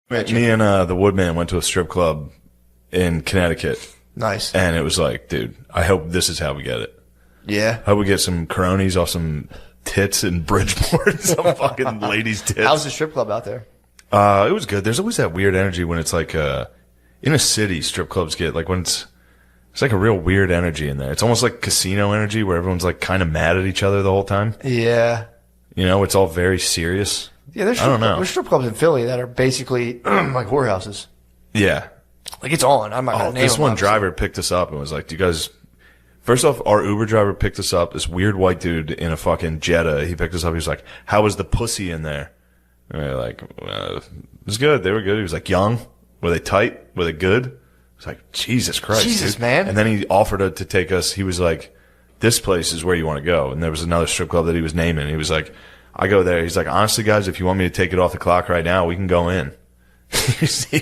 Me and the Woodman went to a strip club in Connecticut. Nice. And it was like, dude, I hope this is how we get it. Yeah. I hope we get some Coronis off some tits in Bridgeport. Some fucking ladies' tits. How's the strip club out there? It was good. There's always that weird energy when it's like in a city, strip clubs get like when it's like a real weird energy in there. It's almost like casino energy where everyone's like kind of mad at each other the whole time. Yeah. You know, it's all very serious. Yeah, I don't know. There's strip clubs in Philly that are basically like whorehouses. Yeah. Like it's on. I'm not gonna name this them, one obviously. driver picked us up and was like, "Do you guys?" First off, our Uber driver picked us up. This weird white dude in a fucking Jetta. He picked us up. He was like, "How was the pussy in there?" And we were like, "It was good. They were good." He was like, "Young? Were they tight? Were they good?" I was like, "Jesus Christ, Jesus, dude." man. And then he offered to take us. He was like, "This place is where you want to go." And there was another strip club that he was naming. He was like, "I go there." He's like, "Honestly, guys, if you want me to take it off the clock right now, we can go in." he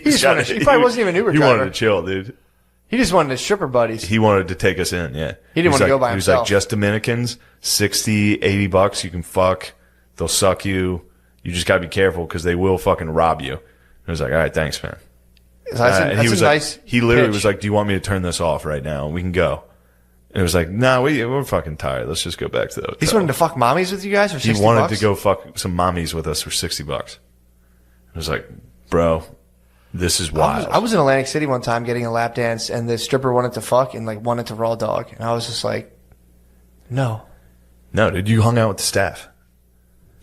probably wasn't even an Uber driver. He wanted to chill, dude. He just wanted his stripper buddies. He wanted to take us in, yeah. He didn't want to go by himself. He was himself. like, just Dominicans, $60, $80, you can fuck. They'll suck you. You just gotta be careful because they will fucking rob you. I was like, all right, thanks, man. And he was like, he literally was like, do you want me to turn this off right now? We can go. And it was like, nah, we're fucking tired. Let's just go back to the hotel. He just wanted to fuck mommies with you guys for $60? He wanted to go fuck some mommies with us for $60. I was like, bro, this is wild. I was in Atlantic City one time getting a lap dance, and the stripper wanted to fuck and like wanted to raw dog, and I was just like, no, dude, you hung out with the staff.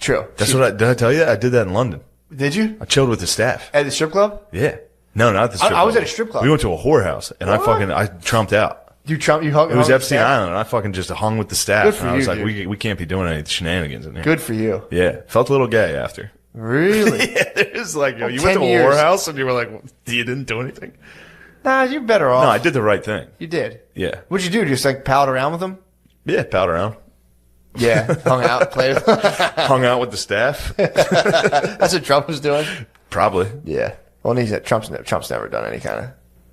True. Did I tell you? I did that in London. Did you? I chilled with the staff At the strip club? Yeah. No, not the strip club. I was at a strip club. We went to a whorehouse, and I trumped out. You hung? It was Epstein Island, and I fucking just hung with the staff. Good for and I was you, like, dude. we can't be doing any shenanigans in here. Good for you. Yeah. Felt a little gay after. Really? Yeah, it was like, you went 10 to a years. whorehouse, and you were like, you didn't do anything? Nah, you're better off. No, I did the right thing. You did. Yeah. What'd you do? Just like pal around with them? Yeah, palled around. Yeah, hung out, played. Hung out with the staff. That's what Trump was doing. Probably. Yeah. Well, Trump's never done any kind of.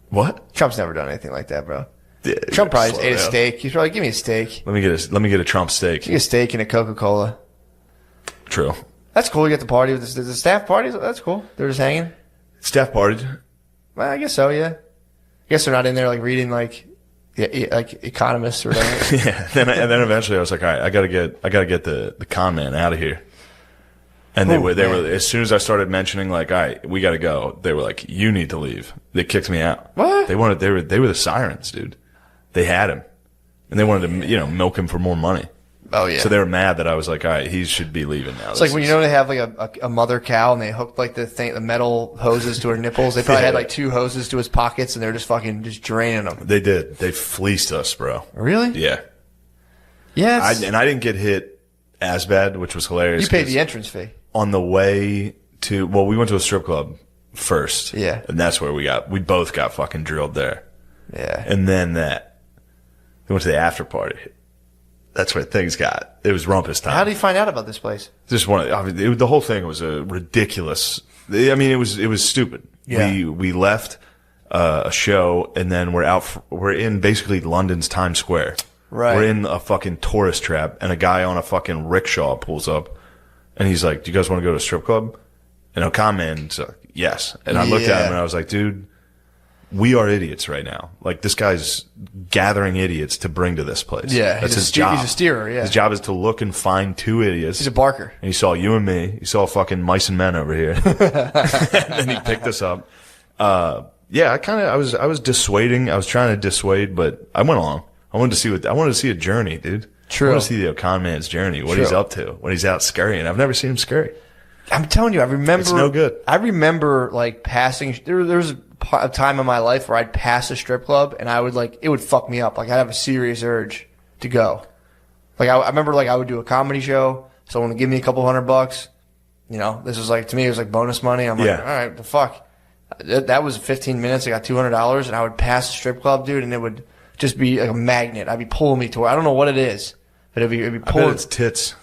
What? Trump's never done anything like that, bro. Yeah, Trump probably just slow ate a down. steak. He's probably give me a steak. Let me get a Trump steak. Give me a steak and a Coca-Cola. True. That's cool. You get the party with the staff parties. That's cool. They're just hanging. Staff partied. Well, I guess so. Yeah. I guess they're not in there like reading like economists or whatever. Yeah. And then eventually I was like, all right, I gotta get the con man out of here. And they were as soon as I started mentioning like, all right, we gotta go. They were like, you need to leave. They kicked me out. What? They were the sirens, dude. They had him, and they wanted to milk him for more money. Oh yeah. So they were mad that I was like, all right, he should be leaving now. It's like when they have like a mother cow and they hooked like the metal hoses to her nipples. They probably had like 2 hoses to his pockets and they're just fucking just draining them. They did. They fleeced us, bro. Really? Yeah. Yeah. I didn't get hit as bad, which was hilarious. You paid the entrance fee. On the way to, we went to a strip club first. Yeah. And that's where we both got fucking drilled there. Yeah. And then we went to the after party. That's where things got. It was rumpus time. How did you find out about this place? Just the whole thing was a ridiculous. I mean, it was stupid. Yeah. We left a show and then we're in basically London's Times Square. Right. We're in a fucking tourist trap and a guy on a fucking rickshaw pulls up and he's like, do you guys want to go to a strip club? And a con man's like, yes. And I looked at him and I was like, dude, we are idiots right now. Like, this guy's gathering idiots to bring to this place. Yeah. That's his job. He's a steerer, yeah. His job is to look and find 2 idiots. He's a barker. And he saw you and me. He saw fucking mice and men over here. And then he picked us up. Yeah, I was dissuading. I was trying to dissuade, but I went along. I wanted to see a journey, dude. True. I want to see the con man's journey, what he's up to, when he's out scurrying. I've never seen him scurry. I'm telling you, I remember. It's no good. I remember like passing. There was a time in my life where I'd pass a strip club and it would fuck me up. Like I'd have a serious urge to go. Like I remember I would do a comedy show. Someone would give me a couple $100. This was like, to me, it was like bonus money. I'm like, all right, the fuck. That was 15 minutes. I got $200 and I would pass the strip club, dude, and it would just be like a magnet. I'd be pulling me toward. I don't know what it is, but it'd be pulling. I bet it's tits.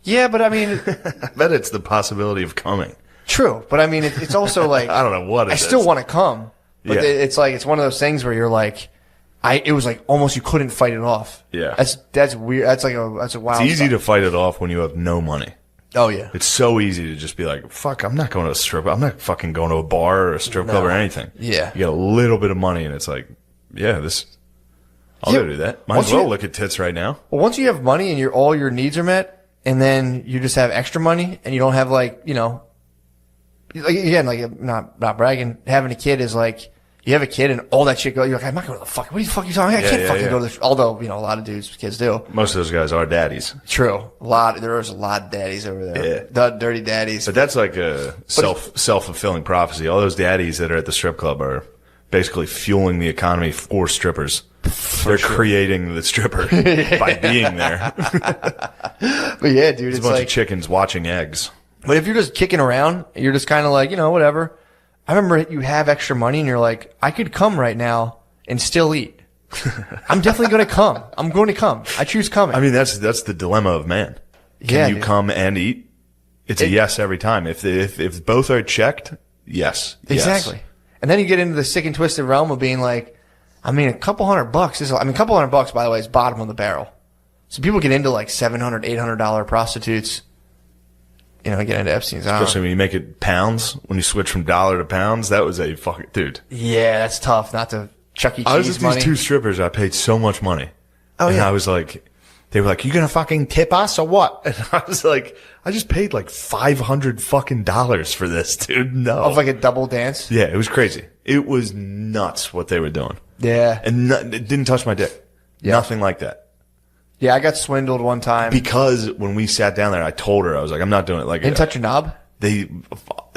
Yeah, but I mean, I bet it's the possibility of coming. True, but I mean, it's also like I don't know what it is. I still want to come, but Yeah. it's like it's one of those things where you're like, it was like almost you couldn't fight it off. Yeah. That's weird. That's a wild. It's easy stuff. to fight it off when you have no money. Oh yeah. It's so easy to just be like, fuck, I'm not going to a strip. I'm not fucking going to a bar or a strip club or anything. Yeah. You get a little bit of money and it's like, yeah, I'll go do that. Might as well look at tits right now. Well, once you have money and all your needs are met, and then you just have extra money and you don't have like, you know, like again, like not bragging, having a kid is like, you have a kid and all that shit goes, you're like, I'm not going to the fuck, what the fuck are you talking about? I can't fucking go to the, although, you know, a lot of kids do. Most of those guys are daddies. True. There's a lot of daddies over there. Yeah. The dirty daddies. But that's like a self-fulfilling prophecy. All those daddies that are at the strip club are basically fueling the economy for strippers. They're creating the stripper by being there. But yeah, dude, it's a bunch of chickens watching eggs. But if you're just kicking around, you're just kind of like, you know, whatever. I remember you have extra money and you're like, I could come right now and still eat. I'm definitely going to come. I'm going to come. I choose coming. I mean, that's the dilemma of man. Can you come and eat? It's a yes every time. If both are checked, yes. Exactly. Yes. And then you get into the sick and twisted realm of being like, I mean, a couple $100 is, a couple $100, by the way, is bottom of the barrel. So people get into like $700, $800 prostitutes. You know, get into Epstein's. Especially when you make it pounds, when you switch from dollar to pounds, that was a fucking dude. Yeah, that's tough. Not to Chuck E. Cheese money. I was with these two strippers. I paid so much money. Oh, and I was like, they were like, you gonna fucking tip us or what? And I was like, I just paid like $500 fucking for this, dude. No. Of like a double dance? Yeah, it was crazy. It was nuts what they were doing. Yeah. And it didn't touch my dick. Yeah. Nothing like that. Yeah, I got swindled one time. Because when we sat down there, I told her, I was like, I'm not doing it. Like, didn't touch your knob?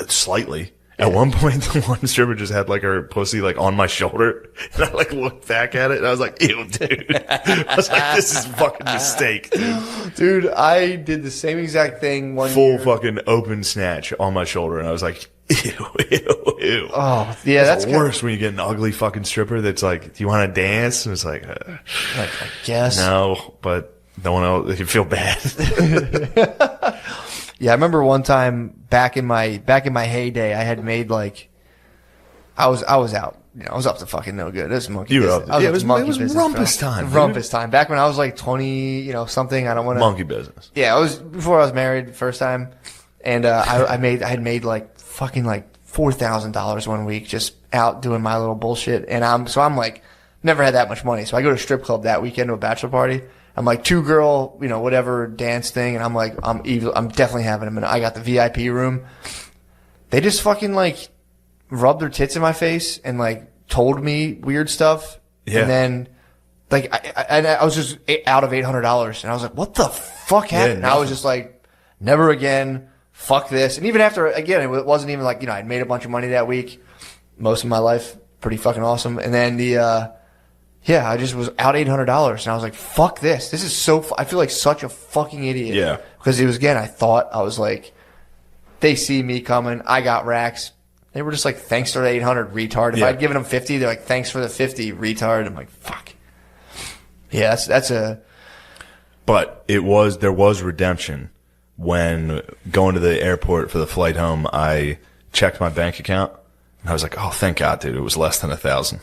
Slightly. Yeah. At one point, the one stripper just had like her pussy like on my shoulder. And I like looked back at it and I was like, ew, dude. I was like, this is a fucking mistake, dude. Dude, I did the same exact thing one year. Full fucking open snatch on my shoulder. And I was like, ew. Oh, yeah, that's worse when you get an ugly fucking stripper that's like, do you want to dance? And it's like, I guess. No, but no one else, you feel bad. Yeah, I remember one time back in my heyday, I had made like, I was out. You know, I was up to fucking no good. It was monkey business. It was rumpus time. Rumpus time. Back when I was like 20, you know, something. I don't want to. Monkey business. Yeah, before I was married the first time. And, I had made like fucking like $4,000 one week just out doing my little bullshit. And I'm like, never had that much money. So I go to a strip club that weekend to a bachelor party. I'm like 2-girl, you know, whatever dance thing. And I'm like, I'm definitely having them. And I got the VIP room. They just fucking like rubbed their tits in my face and like told me weird stuff. Yeah. And then like, I was just out of $800. And I was like, what the fuck happened? And I was just like, never again. Fuck this. And even after, again, it wasn't even like, you know, I'd made a bunch of money that week. Most of my life. Pretty fucking awesome. And then I just was out $800. And I was like, fuck this. This is I feel like such a fucking idiot. Yeah. Because it was, again, I thought, I was like, they see me coming. I got racks. They were just like, thanks for the 800, retard. If I'd given them 50, they're like, thanks for the 50, retard. I'm like, fuck. Yeah, But there was redemption. When going to the airport for the flight home, I checked my bank account and I was like, oh, thank God, dude. It was less than 1,000.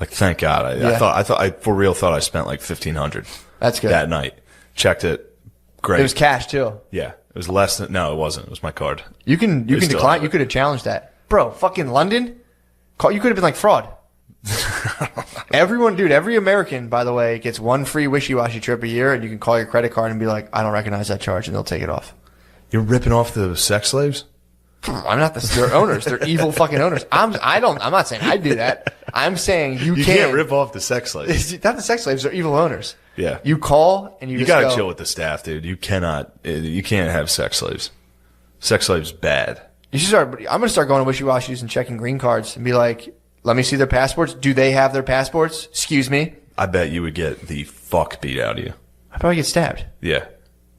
Like, thank God. I for real thought I spent like 1,500. That's good. That night. Checked it. Great. It was cash too. Yeah. It was less than, no, it wasn't. It was my card. You can decline. You could have challenged that. Bro, fucking London? You could have been like fraud. Every American, by the way, gets one free wishy-washy trip a year, and you can call your credit card and be like, I don't recognize that charge, and they'll take it off. You're ripping off the sex slaves? I'm not they're owners. They're evil fucking owners. I'm not saying I do that. I'm saying you can't rip off the sex slaves. Not the sex slaves, they're evil owners. Yeah. You call and you gotta chill with the staff, dude. You can't have sex slaves. Sex slaves bad. I'm gonna start going to wishy-washies and checking green cards and be like, let me see their passports. Do they have their passports? Excuse me. I bet you would get the fuck beat out of you. I'd probably get stabbed. Yeah.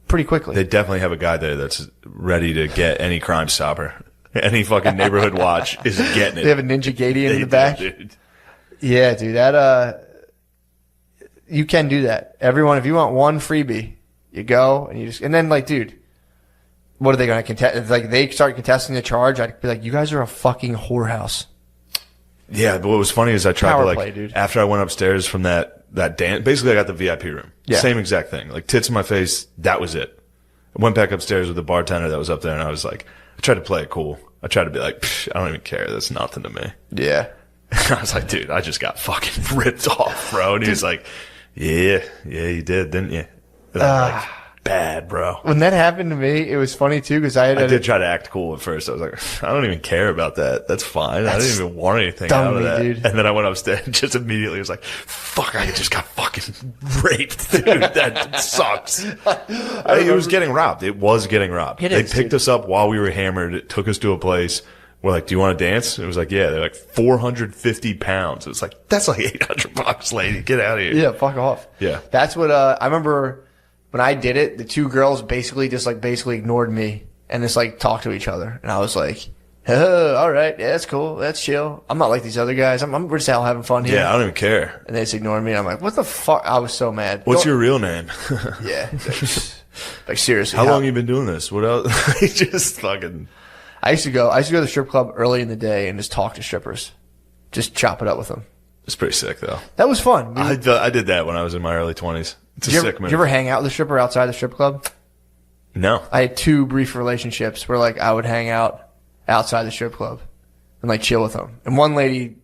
Pretty quickly. They definitely have a guy there that's ready to get any Crime Stopper. Any fucking neighborhood watch is getting it. They have a Ninja Gadian in the back. Dude. Yeah, dude. You can do that. Everyone, if you want one freebie, you go and then like, dude, what are they going to contest? Like they start contesting the charge. I'd be like, you guys are a fucking whorehouse. Yeah, but what was funny is I tried Power to like, play, dude. After I went upstairs from that dance, basically I got the VIP room. Yeah. Same exact thing. Like tits in my face, that was it. I went back upstairs with the bartender that was up there, and I was like, I tried to play it cool. I tried to be like, I don't even care. That's nothing to me. Yeah. I was like, dude, I just got fucking ripped off, bro. And he was like, yeah, you did, didn't you? And I'm like, bad, bro. When that happened to me, it was funny too because I did try to act cool at first. I was like, I don't even care about that. That's fine. I didn't even want anything out of that. Dude. And then I went upstairs and just immediately was like, fuck, I just got fucking raped, dude. That sucks. It was getting robbed. It was getting robbed. They picked us up while we were hammered. It took us to a place. We're like, do you want to dance? It was like, yeah. They're like 450 pounds. It's like, that's like $800, lady. Get out of here. Yeah, fuck off. Yeah. That's what, I remember when I did it, the two girls basically ignored me and just like talked to each other. And I was like, oh, all right. Yeah, that's cool. That's chill. I'm not like these other guys. We're just out having fun here. Yeah, I don't even care. And they just ignored me. And I'm like, what the fuck? I was so mad. What's your real name? Yeah. Like seriously. How long you been doing this? What else? Just fucking. I used to go to the strip club early in the day and just talk to strippers. Just chop it up with them. It's pretty sick though. That was fun. I did that when I was in my early 20s. It's a sick move. Did you ever hang out with a stripper outside the strip club? No. I had 2 brief relationships where like I would hang out outside the strip club and like chill with them. And one lady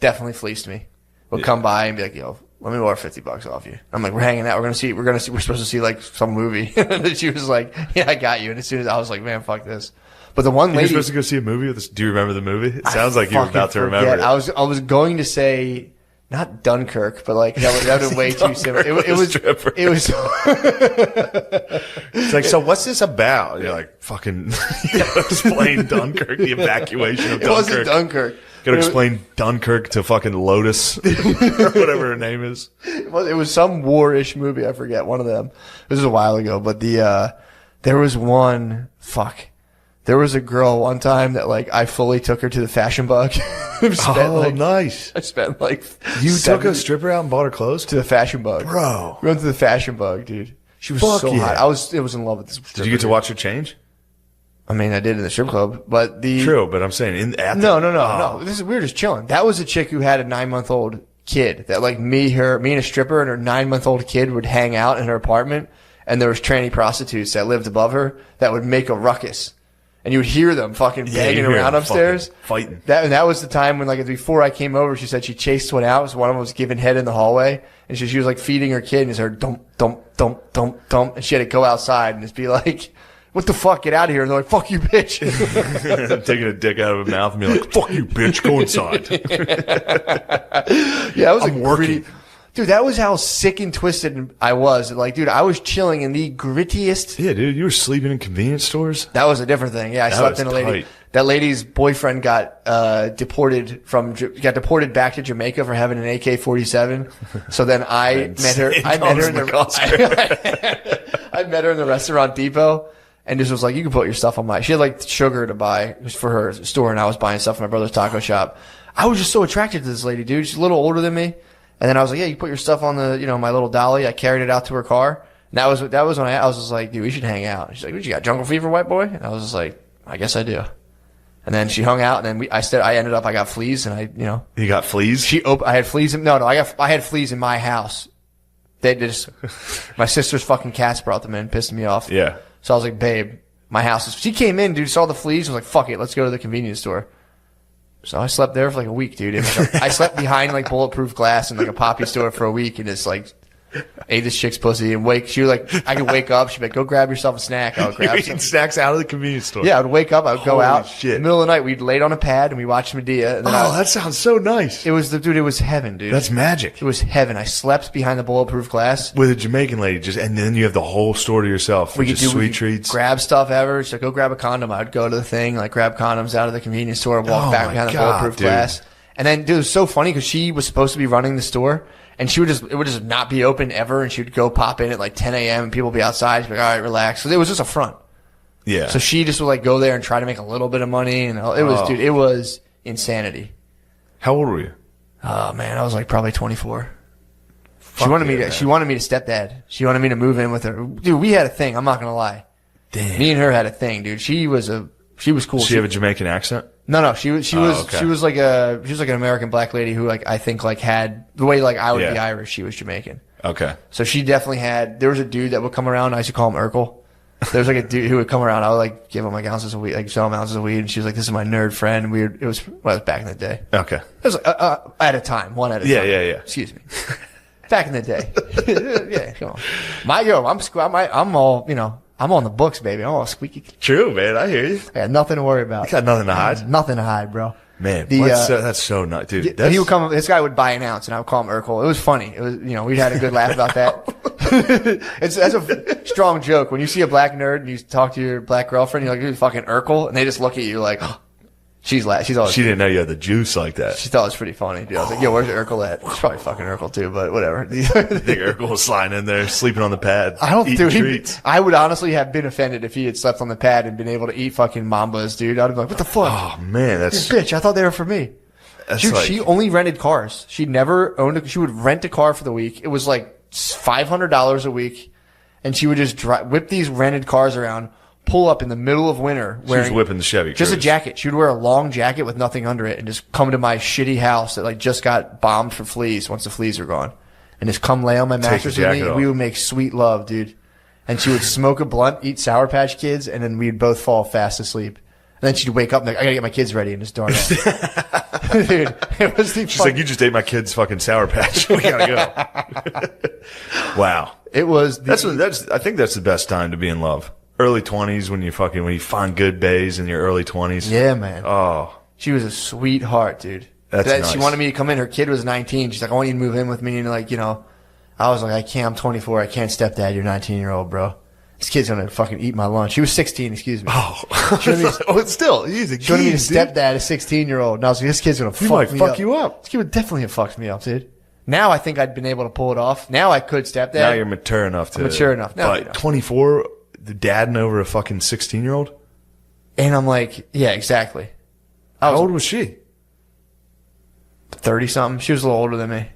definitely fleeced me. Would come by and be like, yo, let me borrow $50 off you. I'm like, we're hanging out. We're supposed to see like some movie. And she was like, yeah, I got you. And as soon as I was like, man, fuck this. But the one lady. You're supposed to go see a movie with this. Do you remember the movie? It sounds like you were about to remember it. I was going to say, not Dunkirk, but like that was way too similar. It was. It's like, so what's this about? You're like, fucking explain Dunkirk, the evacuation of Dunkirk. It wasn't Dunkirk. Gotta explain Dunkirk to fucking Lotus or whatever her name is. It was some war-ish movie. I forget one of them. This was a while ago, but there was one. There was a girl one time that like I fully took her to the Fashion Bug. Nice. I spent like you took a stripper out and bought her clothes to the Fashion Bug, bro. We went to the Fashion Bug, dude. She was so hot. I was in love with this stripper. Did you get to watch her change? I mean, I did in the strip club, but true. But I'm saying no. We were just chilling. That was a chick who had a 9-month-old kid. That like me and a stripper and her 9-month-old kid would hang out in her apartment, and there was tranny prostitutes that lived above her that would make a ruckus. And you would hear them fucking banging around upstairs. Fighting. That was the time when, like, before I came over, she said she chased one out. So one of them was giving head in the hallway. And she was like feeding her kid and just heard dump, dump, dump, dump, dump. And she had to go outside and just be like, what the fuck? Get out of here. And they're like, fuck you, bitch. Taking a dick out of her mouth and be like, fuck you, bitch. Go inside. Yeah, I was like, working. Dude, that was how sick and twisted I was. Like, dude, I was chilling in the grittiest. Yeah, dude, you were sleeping in convenience stores? That was a different thing. Yeah, I slept in a lady. That lady's boyfriend got deported back to Jamaica for having an AK-47. So then I met her in the restaurant depot and just was like, you can put your stuff on she had like sugar to buy for her store, and I was buying stuff from my brother's taco shop. I was just so attracted to this lady, dude. She's a little older than me. And then I was like, yeah, you put your stuff on my little dolly. I carried it out to her car. And that was when I was just like, dude, we should hang out. She's like, what, you got jungle fever, white boy? And I was just like, I guess I do. And then she hung out, and then I got fleas, and You got fleas? I had fleas I had fleas in my house. They just, my sister's fucking cats brought them in, pissed me off. Yeah. So I was like, babe, my house she came in, dude, saw the fleas, was like, fuck it, let's go to the convenience store. So I slept there for like a week, dude. I slept behind like bulletproof glass in like a poppy store for a week and just like ate this chick's pussy and I could wake up. She'd be like, go grab yourself a snack. I would grab some snacks out of the convenience store. Yeah, I would wake up. I would go out. Shit. In the middle of the night, we'd laid on a pad and we watched Medea. And then that sounds so nice. It was heaven, dude. That's magic. It was heaven. I slept behind the bulletproof glass. With a Jamaican lady, and then you have the whole store to yourself. We could do sweet treats. Grab stuff ever. So go grab a condom. I'd go to the thing, like grab condoms out of the convenience store and walk back behind the bulletproof glass. And then, dude, it was so funny because she was supposed to be running the store, and it would just not be open ever, and she would go pop in at like 10 a.m. and people would be outside. She'd be like, all right, relax. So it was just a front. Yeah. So she just would like go there and try to make a little bit of money, and it was insanity. How old were you? Oh man, I was like probably 24. She wanted me to stepdad. She wanted me to move in with her. Dude, we had a thing. I'm not gonna lie. Damn. Me and her had a thing, dude. She was cool. Did she have a Jamaican accent? No. She was like an American black lady who like I think like had the way like I would be Irish. She was Jamaican. Okay. So she definitely had. There was a dude that would come around. I used to call him Urkel. There's like a dude who would come around. I would like give him like ounces of weed, like sell him ounces of weed, and she was like, "This is my nerd friend." It was back in the day. Okay. It was at a time, one at a time. Yeah. Excuse me. Back in the day. Yeah, come on. I'm all, I'm on the books, baby. I'm all squeaky. True, man. I hear you. I got nothing to worry about. You got nothing to hide. Nothing to hide, bro. Man, that's so nice, dude. He would come. This guy would buy an ounce, and I would call him Urkel. It was funny. It was, we'd had a good laugh about that. That's a strong joke. When you see a black nerd and you talk to your black girlfriend, you're like, "Dude, fucking Urkel," and they just look at you like, oh, she's always. She didn't know you had the juice like that. She thought it was pretty funny, dude. I was like, "Yo, where's Urkel at?" She's probably fucking Urkel too, but whatever. I think Urkel was sliding in there, sleeping on the pad. Treats. I would honestly have been offended if he had slept on the pad and been able to eat fucking Mambas, dude. I'd be like, "What the fuck?" Oh man, that's this bitch. I thought they were for me. She only rented cars. She never owned she would rent a car for the week. It was like $500 a week. And she would just whip these rented cars around, pull up in the middle of winter wearing. She was whipping the Chevy just Cruze. a jacket. She would wear a long jacket with nothing under it and just come to my shitty house that like just got bombed for fleas once the fleas were gone. And just come lay on my mattress with me. And we would make sweet love, dude. And she would smoke a blunt, eat Sour Patch Kids, and then we'd both fall fast asleep. And then she'd wake up and like, I gotta get my kids ready and just darn it. Dude, it was She's like, you just ate my kid's fucking Sour Patch. We gotta go. Wow. It was. I think that's the best time to be in love. Early 20s when you find good bays in your early 20s. Yeah, man. Oh. She was a sweetheart, dude. That's nice. She wanted me to come in. Her kid was 19. She's like, I want you to move in with me. And like, I was like, I can't. I'm 24. I can't stepdad your 19-year-old, bro. This kid's gonna fucking eat my lunch. She was 16, excuse me. Oh, still, he's a kid. She wanted me to stepdad a 16-year-old. And I was like, this kid's gonna fuck you up. This kid would definitely have fucked me up, dude. Now I think I'd been able to pull it off. Now I could stepdad. Now you're mature enough to. Mature enough. No, but 24, the dadding over a fucking 16-year-old? And I'm like, yeah, exactly. How old was she? 30-something. She was a little older than me.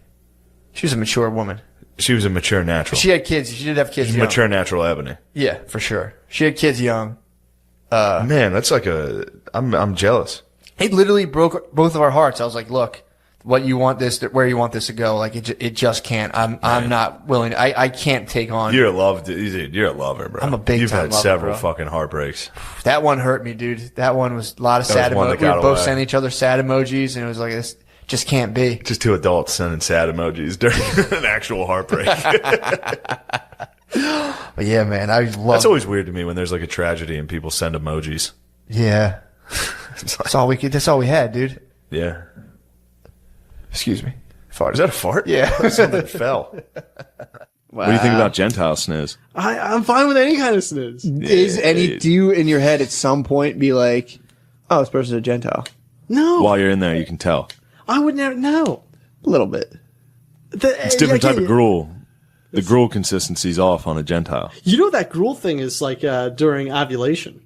She was a mature woman. She was a mature natural. She had kids. She did have kids young. Mature natural Ebony. Yeah, for sure. She had kids young. Man, that's like I'm jealous. It literally broke both of our hearts. I was like, look, where you want this to go. Like it just can't. I'm not willing. I can't take on. You're a dude. You're a lover, bro. I'm a big You've time had lover, several bro. fucking heartbreaks. That one hurt me, dude. That one was a lot of sad emojis. We were both sending each other sad emojis, and it was like, this just can't be. Just two adults sending sad emojis during an actual heartbreak. But yeah, man, I love. That's always weird to me when there's like a tragedy and people send emojis. Yeah, that's all we could. That's all we had, dude. Yeah. Excuse me. Fart. Is that a fart? Yeah. Something fell. Wow. What do you think about Gentile snooze? I'm fine with any kind of snooze. Do you in your head at some point be like, oh, this person's a Gentile? No. While you're in there, you can tell. I would never know. A little bit. It's different type of gruel. The gruel consistency's off on a Gentile. You know that gruel thing is like during ovulation.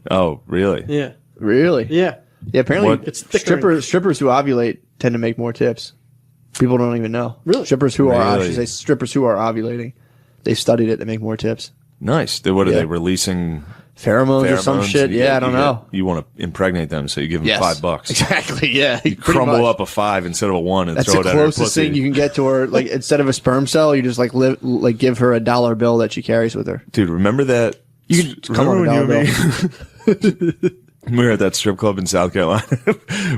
Oh, really? Yeah. Really? Yeah. Yeah, apparently It's thicker. strippers who ovulate tend to make more tips. People don't even know. Really? Strippers who are ovulating, they've studied it, they make more tips. Nice. What are they releasing? Pheromones or some shit? Yeah, I don't know. You want to impregnate them, so you give them $5. Exactly, yeah. You crumble up a 5 instead of a 1 and That's throw it the at her closest thing you can get to her. Like, instead of a sperm cell, you just give her a $1 bill that she carries with her. Dude, remember that? You can come on a $1 bill. We were at that strip club in South Carolina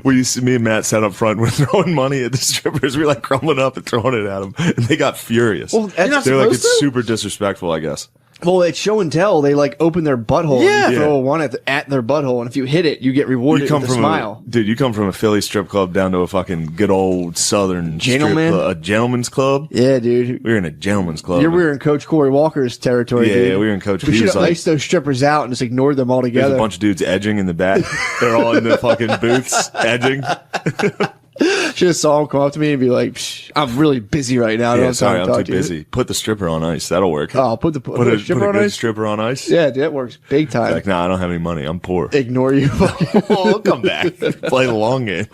where me and Matt sat up front. We're throwing money at the strippers. We were like crumbling up and throwing it at them, and they got furious. Well, they're like, it's super disrespectful, I guess. Well, it's show and tell. They open their butthole and you throw one at their butthole, and if you hit it, you get rewarded with a smile. Dude, you come from a Philly strip club down to a fucking good old Southern Gentleman? strip club, a gentleman's club. Yeah, dude. We were in a gentleman's club. We were in Coach Corey Walker's territory, dude. Yeah, we were in Coach. We should have iced those strippers out and just ignored them altogether. There's a bunch of dudes edging in the back. They're all in the fucking booths edging. Should have saw him come up to me and be like, Psh, I'm really busy right now. Yeah, sorry, I'm too busy. Put the stripper on ice. That'll work. Oh, put a stripper on ice? Stripper on ice? Yeah, dude, that works big time. Like, nah, I don't have any money. I'm poor. Ignore you. I'll come back. Play the long game.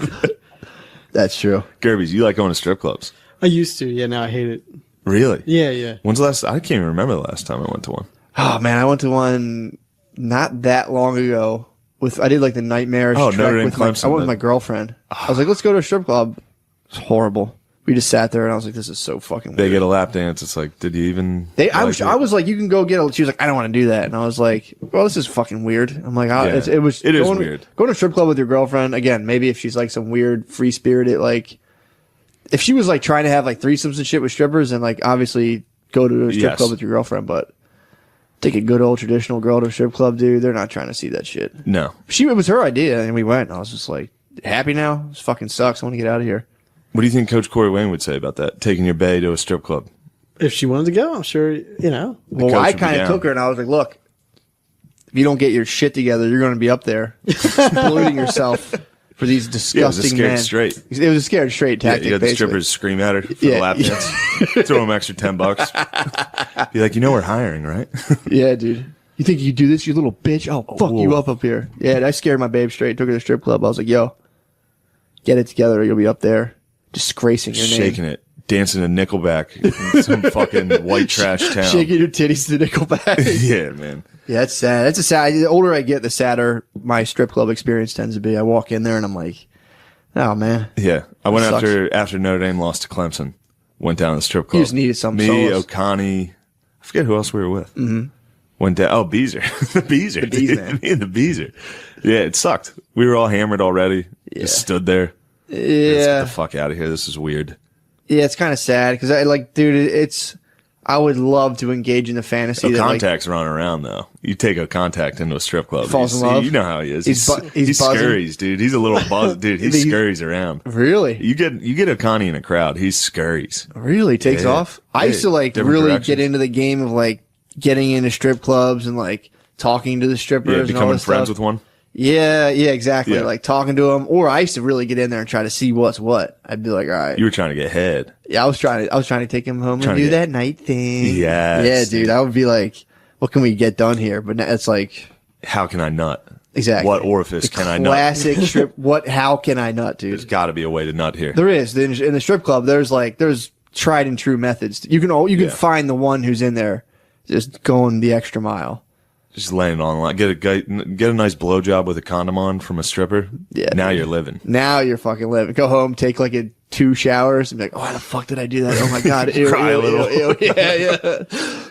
That's true. Gerbies, you like going to strip clubs? I used to. Yeah, now I hate it. Really? Yeah. When's the last? I can't even remember the last time I went to one. Oh, man, I went to one not that long ago. I did the nightmarish trek Notre Dame with Clemson. I went with my girlfriend. I was like, let's go to a strip club. It's horrible. We just sat there, and I was like, "This is so fucking weird." They get a lap dance. It's like, did you even? I was like, "You can go get a." She was like, "I don't want to do that," and I was like, "Well, this is fucking weird." I'm like, "It is weird." Going to a strip club with your girlfriend again. Maybe if she's like some weird free spirited, like if she was like trying to have like threesomes and shit with strippers, and like obviously go to a strip club with your girlfriend, but take a good old traditional girl to a strip club, dude. They're not trying to see that shit. No, it was her idea, and we went. And I was just like, happy now. This fucking sucks. I want to get out of here. What do you think Coach Corey Wayne would say about that? Taking your bae to a strip club? If she wanted to go, I'm sure, Well, I kind of took her, and I was like, look, if you don't get your shit together, you're going to be up there polluting yourself for these disgusting men. Straight. It was a scared straight tactic. You had the strippers scream at her for the lap dance. Throw them extra $10. Be like, we're hiring, right? Yeah, dude. You think you do this, you little bitch? I'll fuck you up here. Yeah, I scared my babe straight. Took her to the strip club. I was like, yo, get it together, or you'll be up there. Disgracing your name. Shaking it. Dancing to Nickelback in some fucking white trash town. Shaking your titties to Nickelback. Yeah, man. Yeah, that's sad. The older I get, the sadder my strip club experience tends to be. I walk in there and I'm like, oh, man. Yeah. I went after Notre Dame lost to Clemson. Went down to the strip club. You just needed some Me, solace. O'Connie. I forget who else we were with. Mm-hmm. Went down. Oh, Beezer. The Beezer. Me and the Beezer. Yeah, it sucked. We were all hammered already. Yeah. Just stood there. Yeah. Let's get the fuck out of here. This is weird. Yeah, it's kind of sad because I would love to engage in the fantasy. Contact's running around though. You take a contact into a strip club. Falls in love. You know how he is. He buzzing. scurries, dude. He's a little buzz, dude. He scurries around. Really? You get a Connie in a crowd. He scurries. Really takes off. I used to really get into the game of like getting into strip clubs and like talking to the strippers. Yeah, and becoming all this friends stuff. with one. Yeah, exactly. Yeah. Like talking to them, or I used to really get in there and try to see what's what. I'd be like, all right. You were trying to get head. Yeah, I was trying to take him home and do that night thing. Yes. Yeah, dude. I would be like, what can we get done here? But it's like, how can I nut? Exactly. What orifice can I nut? Classic strip. How can I nut, dude? There's got to be a way to nut here. There is. In the strip club, there's tried and true methods. You can find the one who's in there just going the extra mile. Just laying it on the line. Get a nice blowjob with a condom on from a stripper. Yeah. Now you're living. Now you're fucking living. Go home, take like 2 showers, and be like, oh, how the fuck did I do that? Oh my god. Ew, cry a little. Ew. Yeah.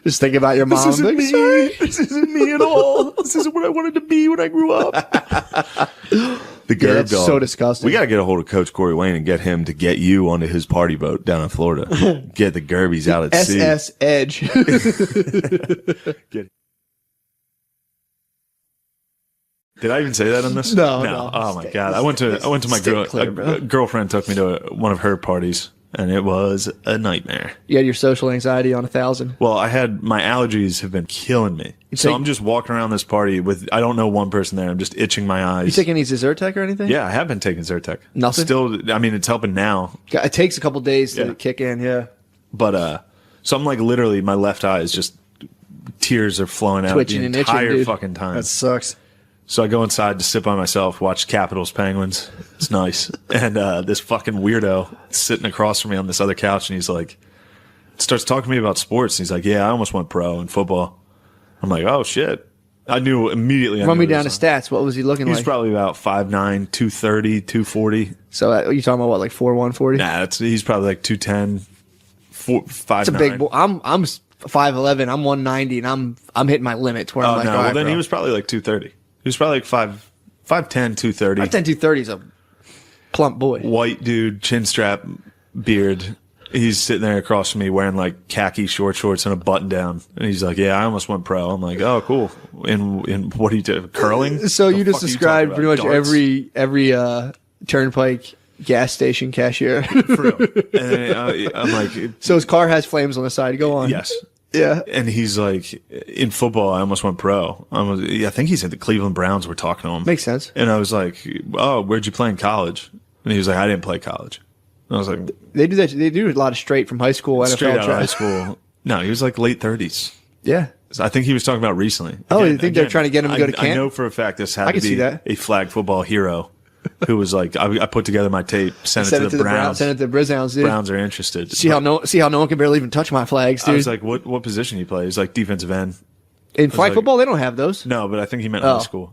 Just think about your mom. This isn't me. Sorry. This isn't me at all. This isn't what I wanted to be when I grew up. The Gerb dog. So disgusting. We got to get a hold of Coach Corey Wayne and get him to get you onto his party boat down in Florida. Get the Gerbies out at sea. SS Edge. Did I even say that on this? No. Oh my god! I went to my girlfriend took me to one of her parties, and it was a nightmare. You had your social anxiety on 1,000. Well, my allergies have been killing me, so I'm just walking around this party with I don't know one person there. I'm just itching my eyes. You taking any Zyrtec or anything? Yeah, I have been taking Zyrtec. Nothing. Still, I mean, it's helping now. It takes a couple days to kick in. Yeah. But so I'm like literally my left eye is just tears are flowing out twitching the and entire itching, fucking time. That sucks. So I go inside to sit by myself, watch Capitals Penguins. It's nice. And this fucking weirdo sitting across from me on this other couch, and he's like, starts talking to me about sports. And he's like, yeah, I almost went pro in football. I'm like, oh, shit. I knew immediately. Run me down to stats. What was he looking like? He was probably about 5'9", 230, 240. So you talking about what, like 4'1", 40? Nah, he's probably like 210, 5'9". It's a big boy. I'm 5'11", I'm 190, and I'm hitting my limits where I'm like, no. all right, Well, then bro. he was probably like 230. He was probably like 5'10", 230. 5'10", 230 is a plump boy. White dude, chin strap, beard. He's sitting there across from me wearing like khaki shorts and a button down. And he's like, yeah, I almost went pro. I'm like, oh, cool. In what do you do? Curling? So you just described pretty much Darts? every turnpike gas station cashier. For real. And I'm like, so his car has flames on the side. Go on. yes. Yeah. And he's like, in football, I almost went pro. I think he said the Cleveland Browns were talking to him. Makes sense. And I was like, oh, where'd you play in college? And he was like, I didn't play college. And I was like, they do that. They do a lot of straight from high school. Straight NFL out of high school. No, he was like late 30s. Yeah. I think he was talking about recently. Oh, you think they're trying to get him to go to camp? I know for a fact this had I to can see be that. a flag football hero who was like, I put together my tape, sent it to the Browns. Send it to the Browns, dude. Browns are interested. See how no one can barely even touch my flags, dude. I was like, what position do you play? He's like defensive end. In flag football, they don't have those. No, but I think he meant high school.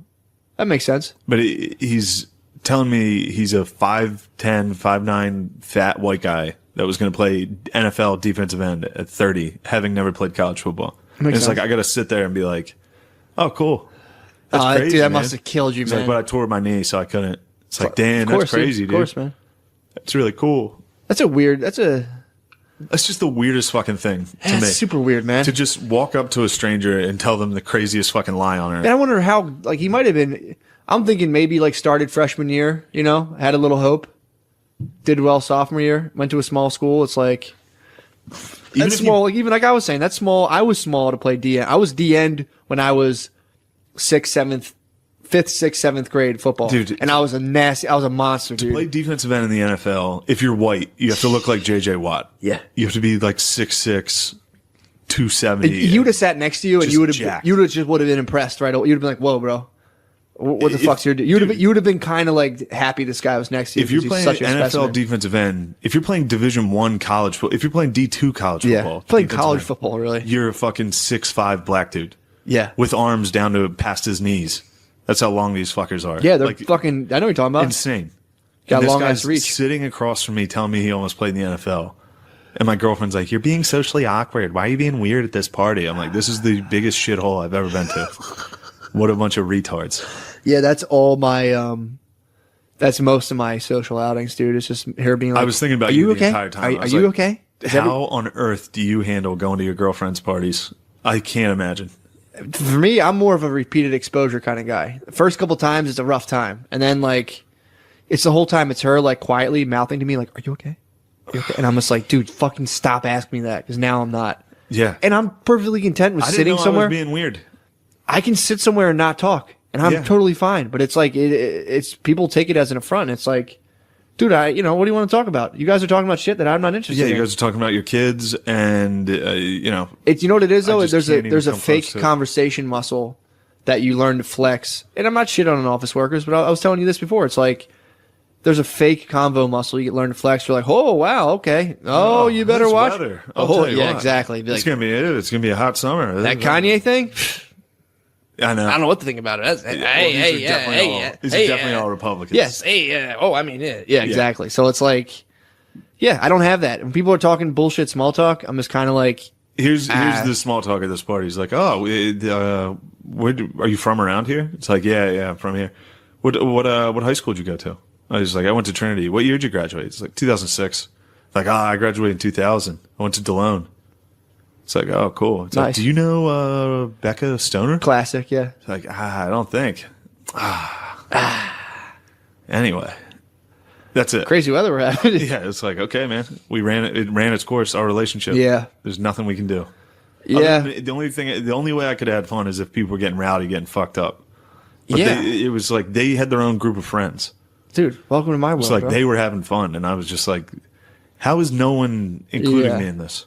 That makes sense. But he's telling me he's a 5'10", 5'9", fat white guy that was going to play NFL defensive end at 30, having never played college football. And it's like, I got to sit there and be like, oh, cool. That's crazy, dude, that man. must have killed you, It's man. like, but I tore my knee, so I couldn't. It's like, damn, that's crazy, dude. Of course, man. That's really cool. That's just the weirdest fucking thing to me. That's super weird, man. To just walk up to a stranger and tell them the craziest fucking lie on earth. And I wonder how, like, he might have been, I'm thinking maybe, like, started freshman year, you know, had a little hope, did well sophomore year, went to a small school. It's like, that's small. Like, even like I was saying, that's small. I was small to play D end. I was D end when I was 5th, 6th, 7th grade football. Dude. And I was a monster, dude. To play defensive end in the NFL, if you're white, you have to look like J.J. Watt. Yeah. You have to be like 6'6", 270. He would have sat next to you and you would have been impressed, right? You'd have been like, whoa, bro. What the fuck's your deal? You would have been kind of like happy this guy was next to you. If you're playing such NFL defensive end, if you're playing Division I college football, if you're playing D2 college football, playing college football, really, you're a fucking 6'5" black dude. Yeah, with arms down to past his knees. That's how long these fuckers are. Yeah, they're like, fucking. I know what you're talking about. Insane. Got long ass reach. Sitting across from me, telling me he almost played in the NFL. And my girlfriend's like, "You're being socially awkward. Why are you being weird at this party?" I'm like, "This is the biggest shithole I've ever been to. What a bunch of retards." Yeah, that's all my. That's most of my social outings, dude. It's just her being like, I was thinking about you the entire time. Are you okay? How on earth do you handle going to your girlfriend's parties? I can't imagine. For me, I'm more of a repeated exposure kind of guy. The first couple times, it's a rough time. And then, like, it's the whole time it's her, like, quietly mouthing to me, like, are you okay? Are you okay? And I'm just like, dude, fucking stop asking me that, because now I'm not. Yeah. And I'm perfectly content with sitting somewhere. I was being weird. I can sit somewhere and not talk, and I'm totally fine. But it's like, it's people take it as an affront. It's like, dude, what do you want to talk about? You guys are talking about shit that I'm not interested in. Yeah, you guys are talking about your kids, and it's, you know what it is though. There's a fake conversation muscle that you learn to flex. And I'm not shit on office workers, but I was telling you this before. It's like there's a fake convo muscle you learn to flex. You're like, oh wow, okay, you better watch. Weather. Oh yeah, exactly. It's gonna be it. It's gonna be a hot summer. That Kanye thing. I know. I don't know what to think about it. These are definitely all Republicans. Yes. Yeah, exactly. So it's like, I don't have that. When people are talking bullshit small talk, I'm just kind of like, here's the small talk at this party. He's like, oh, where are you from around here? It's like, yeah, I'm from here. What high school did you go to? I was like, I went to Trinity. What year did you graduate? It's like 2006. Like, I graduated in 2000. I went to Delone. It's like, oh, cool. It's nice. like, do you know Becca Stoner? Classic, yeah. It's like, I don't think. Anyway, that's it. Crazy weather we're having. Yeah, it's like, okay, man. It ran its course, our relationship. Yeah. There's nothing we can do. Yeah. The only way I could have fun is if people were getting rowdy, getting fucked up. But it was like they had their own group of friends. Dude, welcome to my world. It's like bro. They were having fun, and I was just like, how is no one including me in this?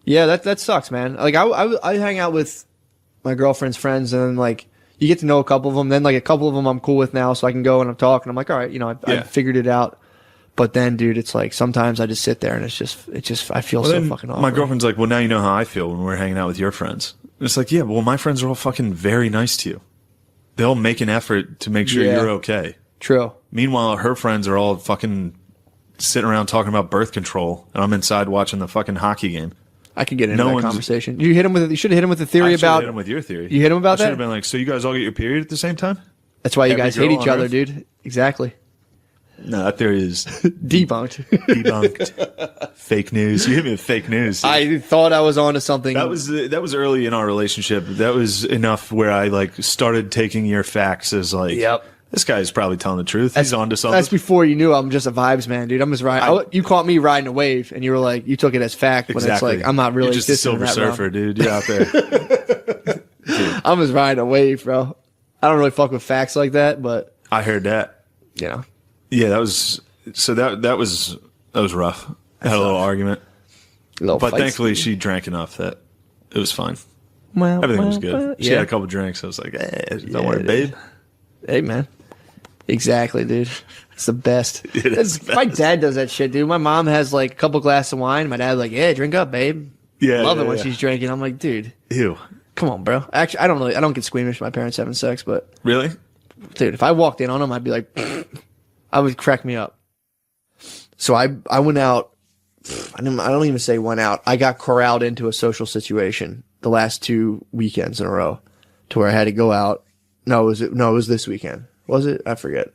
Yeah, that sucks, man. Like I hang out with my girlfriend's friends, and then like you get to know a couple of them. Then like a couple of them I'm cool with now, so I can go and I'm talking. I'm like, all right, I figured it out. But then, dude, it's like sometimes I just sit there and it's just I feel so fucking awkward. My girlfriend's like, well, now you know how I feel when we're hanging out with your friends. And it's like, yeah, well, my friends are all fucking very nice to you. They'll make an effort to make sure you're okay. True. Meanwhile, her friends are all fucking sitting around talking about birth control, and I'm inside watching the fucking hockey game. I could get into that conversation. You should have hit him with the theory about. Hit him with your theory. You hit him about that. Should have been like, so you guys all get your period at the same time? That's why you guys hate each other, dude. Exactly. No, that theory is debunked. Fake news. You hit me with fake news. I thought I was onto something. That was early in our relationship. That was enough where I like started taking your facts as like, yep. This guy's probably telling the truth. He's onto something. That's before you knew I'm just a vibes man, dude. I'm just riding. You caught me riding a wave, and you were like, you took it as fact, but it's like I'm not really. You're just a silver surfer, dude. You're out there. I'm just riding a wave, bro. I don't really fuck with facts like that, but I heard that. Yeah, that was rough. I had a little argument, but thankfully she drank enough that it was fine. Well, everything was good. She had a couple drinks. I was like, don't worry, babe. Hey, man. Exactly, dude. It's the best. My dad does that shit, dude. My mom has like a couple glasses of wine. My dad's like, yeah, drink up, babe. Yeah. Love it when she's drinking. I'm like, dude. Ew. Come on, bro. Actually, I don't get squeamish when my parents having sex, but. Really? Dude, if I walked in on them, I'd be like, I would crack me up. So I went out I don't even say went out. I got corralled into a social situation the last 2 weekends in a row to where I had to go out. No, it was this weekend. Was it? I forget.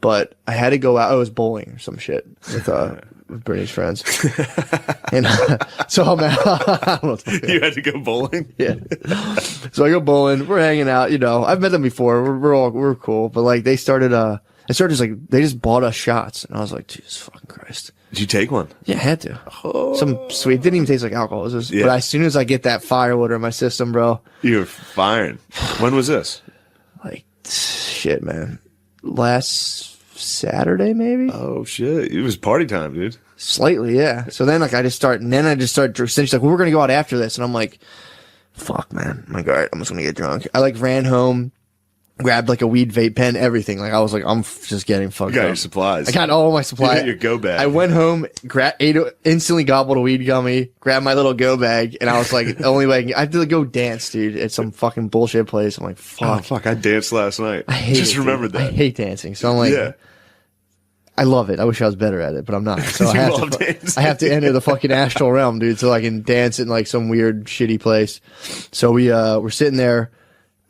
But I had to go out. I was bowling or some shit with Brittany's friends. And so I'm out. I don't know what the fuck. You had to go bowling? Yeah. So I go bowling. We're hanging out. You know, I've met them before. We're cool. But like they started just like they just bought us shots, and I was like, Jesus fucking Christ. Did you take one? Yeah, I had to. Some sweet. It didn't even taste like alcohol. It was just, But as soon as I get that firewater in my system, bro. You were firing. When was this? Like shit, man. Last Saturday, maybe. Oh shit! It was party time, dude. Slightly, yeah. So then, like, I just start She's like, well, we're gonna go out after this, and I'm like, fuck, man. I'm like, all right, I'm just gonna get drunk. I like ran home, grabbed like a weed vape pen, everything. Like, I was like, I'm just getting fucked You got up. your supplies. I got all my supplies. You got your go bag. I went home, instantly gobbled a weed gummy, grabbed my little go bag, and I was like, the only way I have to go dance, dude, at some fucking bullshit place. I'm like, fuck. Oh fuck! I danced last night. I hate Just it, remembered dude. that. I hate dancing, so I'm like, Yeah. I love it. I wish I was better at it, but I'm not. So You love dancing. I have to enter the fucking astral realm, dude, so I can dance in like some weird shitty place. So we're sitting there.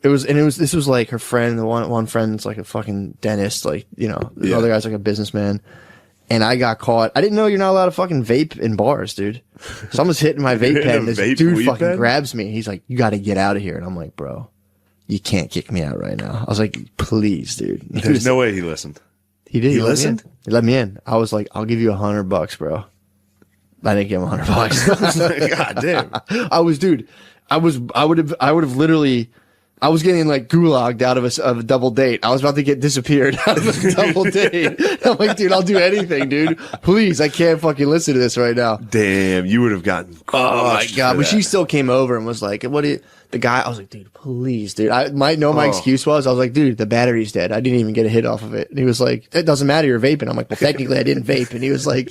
This was like her friend, the one friend's like a fucking dentist, like, you know, the other guy's like a businessman. And I got caught. I didn't know you're not allowed to fucking vape in bars, dude. So I'm just hitting my vape pen. This dude fucking grabs me. He's like, you got to get out of here. And I'm like, bro, you can't kick me out right now. I was like, please, dude. There's no way he listened. He did. He listened? He let me in. I was like, I'll give you $100, bro. I didn't give him $100. God damn. I would have literally, I was getting like gulagged out of a double date. I was about to get disappeared out of a double date. I'm like, dude, I'll do anything, dude. Please, I can't fucking listen to this right now. Damn, you would have gotten Oh my crushed God. for But that. she still came over and was like, the guy, I was like, dude, please, dude. I might know my excuse was, I was like, dude, the battery's dead. I didn't even get a hit off of it. And he was like, it doesn't matter, you're vaping. I'm like, well, technically I didn't vape. And he was like,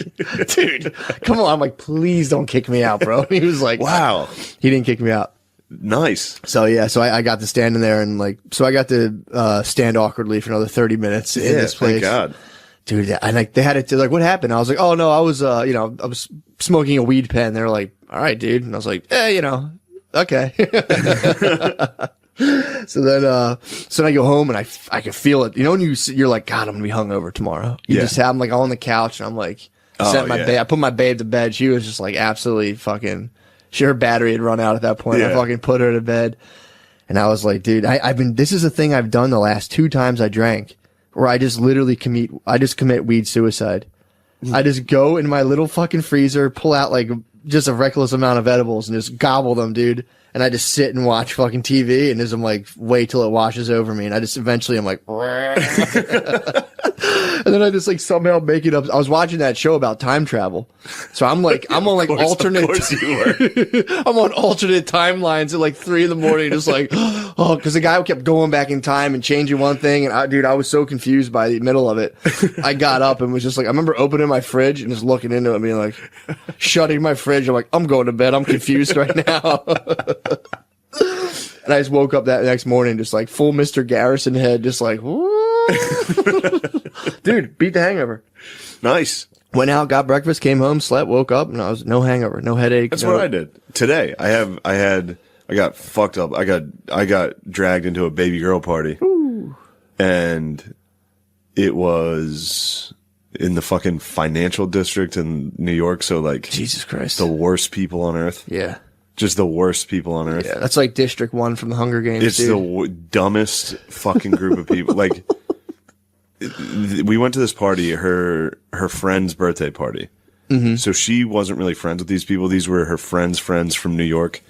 dude, come on. I'm like, please don't kick me out, bro. And he was like, Wow. He didn't kick me out. Nice. So yeah, so I got to stand in there and like, so I got to stand awkwardly for another 30 minutes in this place. Thank God. Dude, I like, they had it to like, what happened? I was like, oh no, I was, I was smoking a weed pen. They were like, all right, dude. And I was like, okay. So then I go home and I can feel it. You know, when you're like, God, I'm going to be hungover tomorrow. I'm like on the couch and I'm like, I put my babe to bed. She was just like absolutely fucking, her battery had run out at that point. Yeah. I fucking put her to bed. And I was like, dude, this is a thing I've done the last 2 times I drank where I just literally commit weed suicide. I just go in my little fucking freezer, pull out like just a reckless amount of edibles and just gobble them, dude. And I just sit and watch fucking TV and I'm like, wait till it washes over me. And I just eventually I'm like, and then I just like somehow make it up. I was watching that show about time travel. So I'm like, I'm on like alternate. Of course you were. I'm on alternate timelines at like 3 a.m, just like, oh, cause the guy kept going back in time and changing one thing. And I was so confused by the middle of it. I got up and was just like, I remember opening my fridge and just looking into it and being like, shutting my fridge. I'm like, I'm going to bed. I'm confused right now. And I just woke up that next morning, just like full Mr. Garrison head, just like, dude, beat the hangover. Nice. Went out, got breakfast, came home, slept, woke up, and I was no hangover, no headache. That's what I did today. I got fucked up. I got dragged into a baby girl party. Ooh. And it was in the fucking financial district in New York. So like, Jesus Christ, the worst people on earth. Yeah. Just the worst people on earth. Yeah, that's like District 1 from the Hunger Games. It's dude. the dumbest fucking group of people. Like, we went to this party, her friend's birthday party. Mm-hmm. So she wasn't really friends with these people. These were her friends from New York.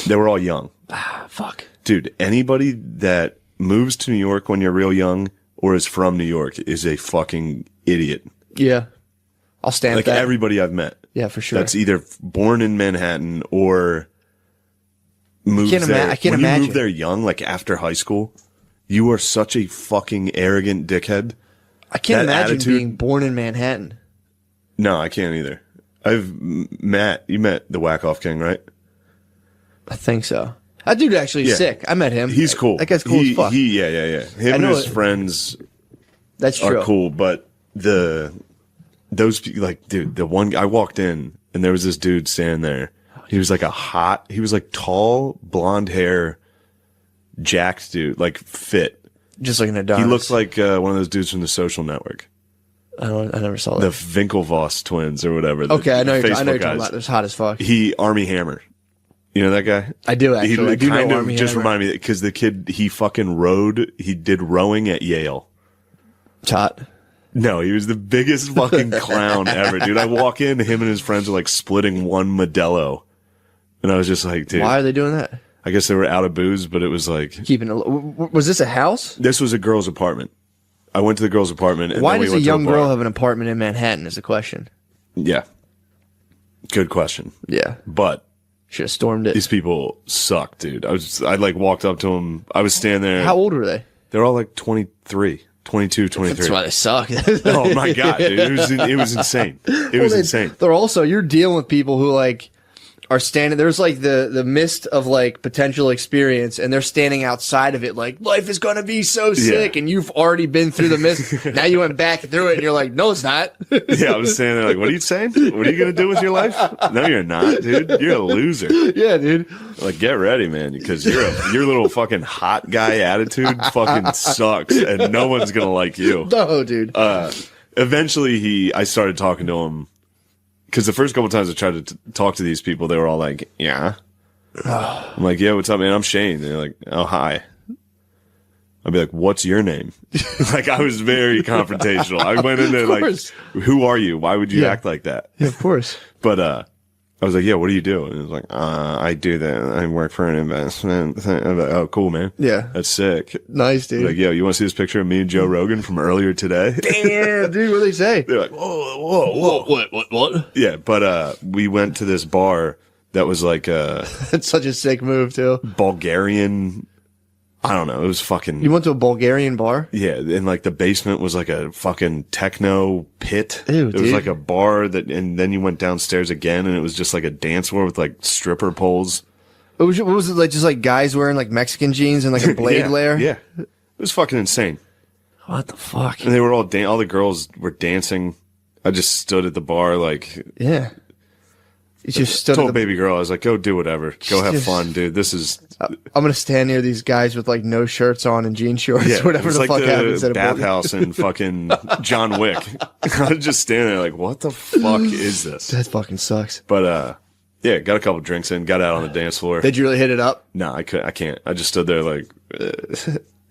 They were all young. Ah, fuck. Dude, anybody that moves to New York when you're real young or is from New York is a fucking idiot. Yeah. I'll stand like that. Everybody I've met. Yeah, for sure. That's either born in Manhattan or moved there. I can't when imagine. you move there young, like after high school, you are such a fucking arrogant dickhead. I can't that imagine attitude- being born in Manhattan. No, I can't either. You met the Whack-Off King, right? I think so. That dude actually is sick. I met him. He's cool. That guy's cool as fuck. Yeah. Him and his friends That's are true. cool, but the like, dude, the one, I walked in and there was this dude standing there. He was like he was like tall, blonde hair, jacked dude, like fit. Just like an Adonis. He looked like one of those dudes from The Social Network. I never saw The that. Winklevoss twins or whatever. Okay, I know you're talking guys. about. It's hot as fuck. He Army Hammer. You know that guy? I do actually. I do kind know of Army just Hammer. reminded me because the kid he fucking rode. He did rowing at Yale. It's hot. No, he was the biggest fucking clown ever, dude. I walk in, him and his friends are like splitting one Modelo, and I was just like, dude. Why are they doing that? I guess they were out of booze, but it was like Keeping it. Was this a house? this was a girl's apartment. I went to the girl's apartment. And Why then we does a went to young bar. girl have an apartment in Manhattan? Is the question. Yeah, good question. Yeah, But should have stormed it. these people suck, dude. I like walked up to them. I was standing there. How old were they? They're all like 23, 22, 23. That's why they suck. Oh my god, dude! It was insane. It was insane. They're also you're dealing with people who like are standing. There's like the mist of like potential experience, and they're standing outside of it. Like life is gonna be so sick, and you've already been through the mist. Now you went back through it, and you're like, no, it's not. Yeah, I was standing there like, what are you saying? What are you gonna do with your life? No, you're not, dude. You're a loser. Yeah, dude. Like, get ready, man, because your little fucking hot guy attitude fucking sucks, and no one's gonna like you. No, dude. Eventually, I started talking to him. Because the first couple times I tried to talk to these people, they were all like, yeah. I'm like, yeah, what's up, man? I'm Shane. They're like, oh, hi. I'd be like, what's your name? Like, I was very confrontational. I went in there like, who are you? Why would you act like that? Yeah, of course. But I was like, yeah, what do you do? And it was like, I do that. I work for an investment thing. I'm like, oh, cool, man. Yeah. That's sick. Nice, dude. Like, yo, you want to see this picture of me and Joe Rogan from earlier today? Damn, dude. What do they say? They're like, whoa. What? Yeah, but we went to this bar that was like That's such a sick move, too. Bulgarian. I don't know. It was fucking. You went to a Bulgarian bar? Yeah, and like the basement was like a fucking techno pit. Ew, it was dude. like a bar that, and then you went downstairs again, and it was just like a dance floor with like stripper poles. What was it like? Just like guys wearing like Mexican jeans and like a blade Yeah, layer? Yeah, it was fucking insane. What the fuck? And they were all all the girls were dancing. I just stood at the bar like. Yeah. You just stood Told at the, baby girl, I was like, go do whatever. Go have Just- fun, dude. This is. I'm going to stand near these guys with like no shirts on and jean shorts, Yeah, whatever it was the like fuck happens at a bar. bathhouse in fucking John Wick. I was just standing there like, what the fuck is this? That fucking sucks. But yeah, got a couple drinks in, got out on the dance floor. Did you really hit it up? No, I can't. I just stood there like,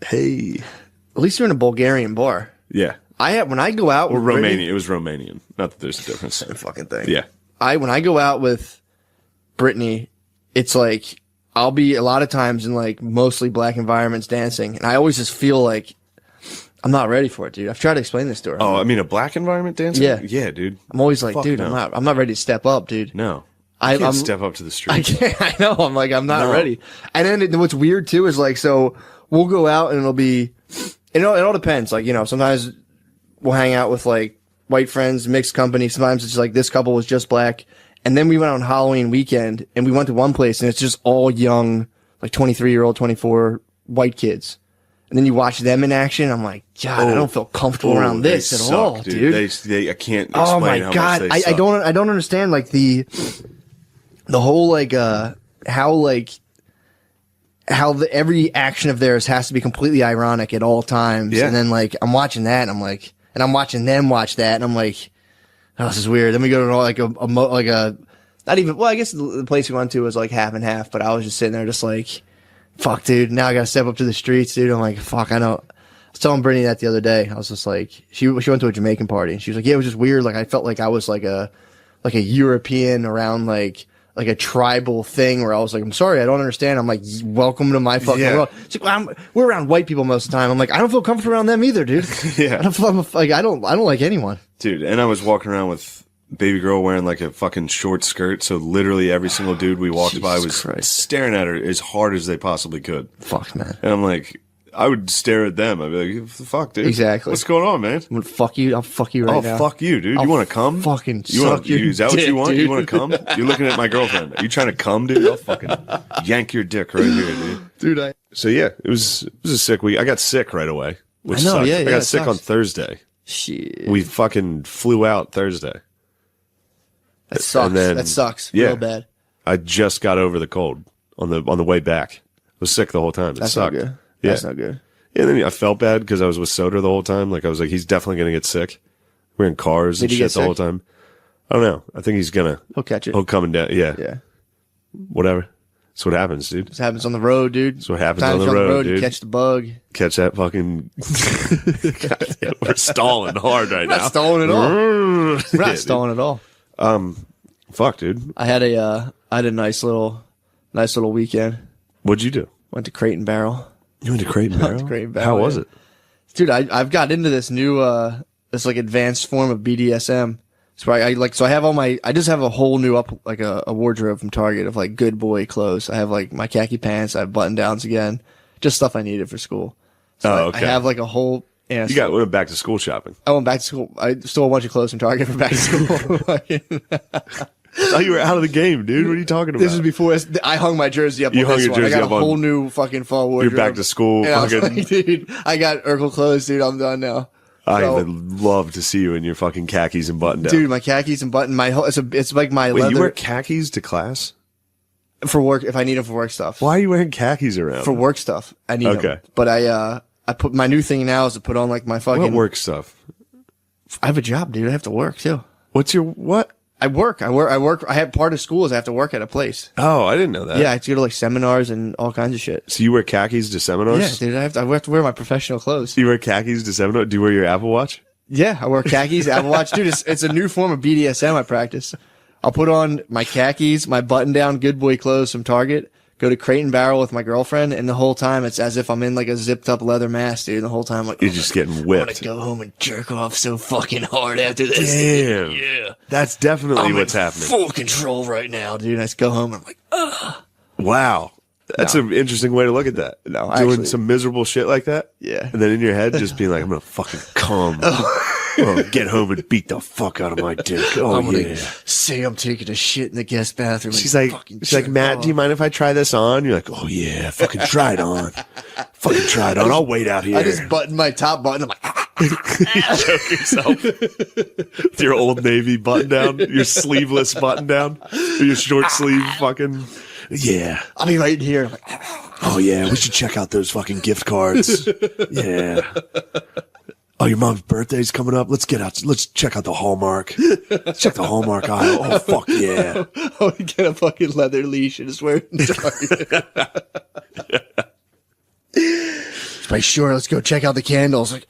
hey, At least you're in a Bulgarian bar. yeah, When I go out or with Romanian. Brittany, It was Romanian. Not that there's a difference. same fucking thing. Yeah, When I go out with Brittany, it's like I'll be a lot of times in like mostly black environments dancing, and I always just feel like I'm not ready for it, dude. I've tried to explain this to her. Oh, I mean, a black environment dancing? Yeah. Yeah, dude. I'm always like, Fuck dude, no. I'm not ready to step up, dude. No. I I can't I'm, step up to the street. I can't. I know. I'm like, I'm not No. ready. And then what's weird too is like, so we'll go out and it'll be, it all depends. Like, sometimes we'll hang out with like white friends, mixed company. Sometimes it's like this couple was just black. And then we went on Halloween weekend and we went to one place and it's just all young, like 23-year-old, 24 white kids. And then you watch them in action. I'm like, God, I don't feel comfortable around they this at suck, all, dude. I can't explain Oh my how God. much they I suck. don't understand like the whole like how every action of theirs has to be completely ironic at all times. Yeah. And then like I'm watching that and I'm like, and I'm watching them watch that and I'm like, oh, this is weird. Then we go to like not even, well, I guess the place we went to was like half and half, but I was just sitting there just like, fuck, dude, now I gotta step up to the streets, dude. I'm like, fuck, I know. I was telling Brittany that the other day. I was just like, she went to a Jamaican party and she was like, yeah, it was just weird. Like I felt like I was like a European around like a tribal thing where I was like, I'm sorry, I don't understand. I'm like, welcome to my fucking Yeah. world. She's like, we're around white people most of the time. I'm like, I don't feel comfortable around them either, dude. Yeah. I don't like anyone. Dude, and I was walking around with baby girl wearing like a fucking short skirt, so literally every single dude we walked by was Jesus Christ. staring at her as hard as they possibly could. Fuck, man. And I'm like, I would stare at them. I'd be like, fuck, dude. Exactly. What's going on, man? I'm gonna fuck you. I'll fuck you right Oh, now. fuck you, dude. I'll You want to come? fucking you wanna, suck your Is that what dick, you want? dude. You want to come? You're looking at my girlfriend. Are you trying to come, dude? I'll fucking yank your dick right here, dude. Dude, So yeah, it was a sick week. I got sick right away. Which I know, sucked. yeah, I yeah, got it sick sucks. on Thursday. Shit. We fucking flew out Thursday. That sucks. And then- That sucks. yeah. Real bad. I just got over the cold on the way back. I was sick the whole time. It That's sucked. not good. Yeah. That's not good. And then I felt bad because I was with Soder the whole time. Like I was like, he's definitely gonna get sick. We're in cars and Did he get shit the whole sick? time. I don't know. I think he's gonna. He'll catch it. He'll coming down. Yeah. Yeah. Whatever. That's what happens, dude. This happens on the road, dude. That's what happens Times on the you're road, you dude. catch the bug. Catch that fucking. Goddamn, we're stalling hard right We're now. not stalling at all. We're Yeah, not dude. stalling at all. Fuck, dude. I had a nice little weekend. What'd you do? Went to Crate and Barrel. You went to Crate and Barrel? Crate and Barrel, How was yeah. it? Dude, I've got into this new this like advanced form of BDSM. So I have I just have a whole new a wardrobe from Target of like good boy clothes. I have like my khaki pants, I have button downs again, just stuff I needed for school. So Oh, I okay. have like a whole. Yeah, You went back to school shopping. I went back to school. I stole a bunch of clothes from Target for back to school. Oh, you were out of the game, dude. What are you talking about? This was before I hung my jersey up. You on hung this your one. jersey I got up a on- whole new fucking fall wardrobe. You're back to school. And I was Fucking, like, dude, I got Urkel clothes, dude. I'm done now. I So- would love to see you in your fucking khakis and button down. Dude, my khakis and button, it's like my Wait, leather you wear khakis to class? for work if I need them for work stuff. Why are you wearing khakis around? For work stuff, I need Okay. them. But I put my new thing now is to put on like my fucking What work stuff? I have a job, dude. I have to work too. What's your what? I work. I have part of school is I have to work at a place. Oh, I didn't know that. Yeah, I have to go to like seminars and all kinds of shit. So you wear khakis to seminars? Yeah, dude. I have to wear my professional clothes. You wear khakis to seminars? Do you wear your Apple Watch? Yeah, I wear khakis, Apple Watch. Dude, it's a new form of BDSM I practice. I'll put on my khakis, my button-down good boy clothes from Target, go to Crate and Barrel with my girlfriend, and the whole time it's as if I'm in like a zipped-up leather mask, dude. The whole time, like, You're just getting I want whipped. to go home and jerk off so fucking hard after this. Damn. Yeah. That's definitely I'm what's in happening. full control right now, dude. I just go home and I'm like, Wow. That's an interesting way to look at that. No, Doing actually- some miserable shit like that? Yeah. And then in your head just being like, I'm going to fucking come. Get home and beat the fuck out of my dick. Oh, I'm gonna yeah. say I'm taking a shit in the guest bathroom. and She's like, fucking Matt, jerk do you off." mind if I try this on? You're like, oh yeah, fucking try it on. Fucking try it on. I'll wait out here. I just button my top button. I'm like, You choke yourself with your Old Navy button down, your sleeveless button down, your short sleeve fucking. Yeah. I'll be right in here. I'm like, Oh yeah, we should check out those fucking gift cards. Yeah. Oh, your mom's birthday's coming up. Let's get out. Let's check out the Hallmark. Let's check the Hallmark aisle. Oh fuck yeah. I want to get a fucking leather leash and just wear it in Target. Like, sure, let's go check out the candles. Like,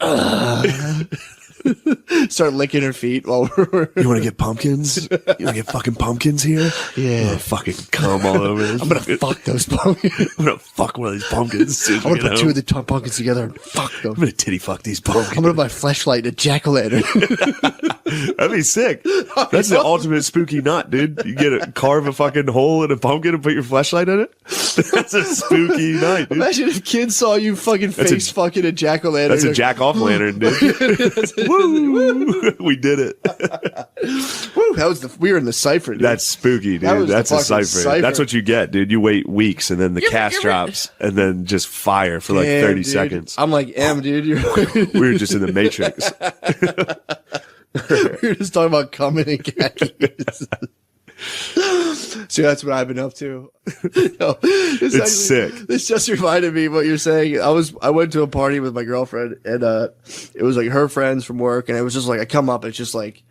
start licking her feet while we're. You want to get pumpkins? You want to get fucking pumpkins here? Yeah. I'm gonna fucking cum all over this. I'm gonna fuck those pumpkins. I'm gonna fuck one of these pumpkins. As soon as I'm we gonna get put two home. of the pumpkins together and fuck them. I'm gonna titty fuck these pumpkins. I'm gonna buy flashlight and a jack-o'-lantern. That'd be sick. That's the ultimate spooky nut, dude. You carve a fucking hole in a pumpkin and put your flashlight in it. That's a spooky night, dude. Imagine if kids saw you fucking face fucking a jack-o'-lantern. That's a jack off lantern, dude. Woo! We did it. Woo, that was we were in the cipher, dude. That's spooky, That dude. was the That's a fucking cipher. cipher. That's what you get, dude. You wait weeks and then the cast drops and then just fire for like Damn, 30 dude. seconds. I'm like, dude, We were just in the Matrix. we were just talking about coming and khakis. So that's what I've been up to. No, It's sick. This just reminded me of what you're saying. I went to a party with my girlfriend, and it was like her friends from work, and it was just like I come up, it's just like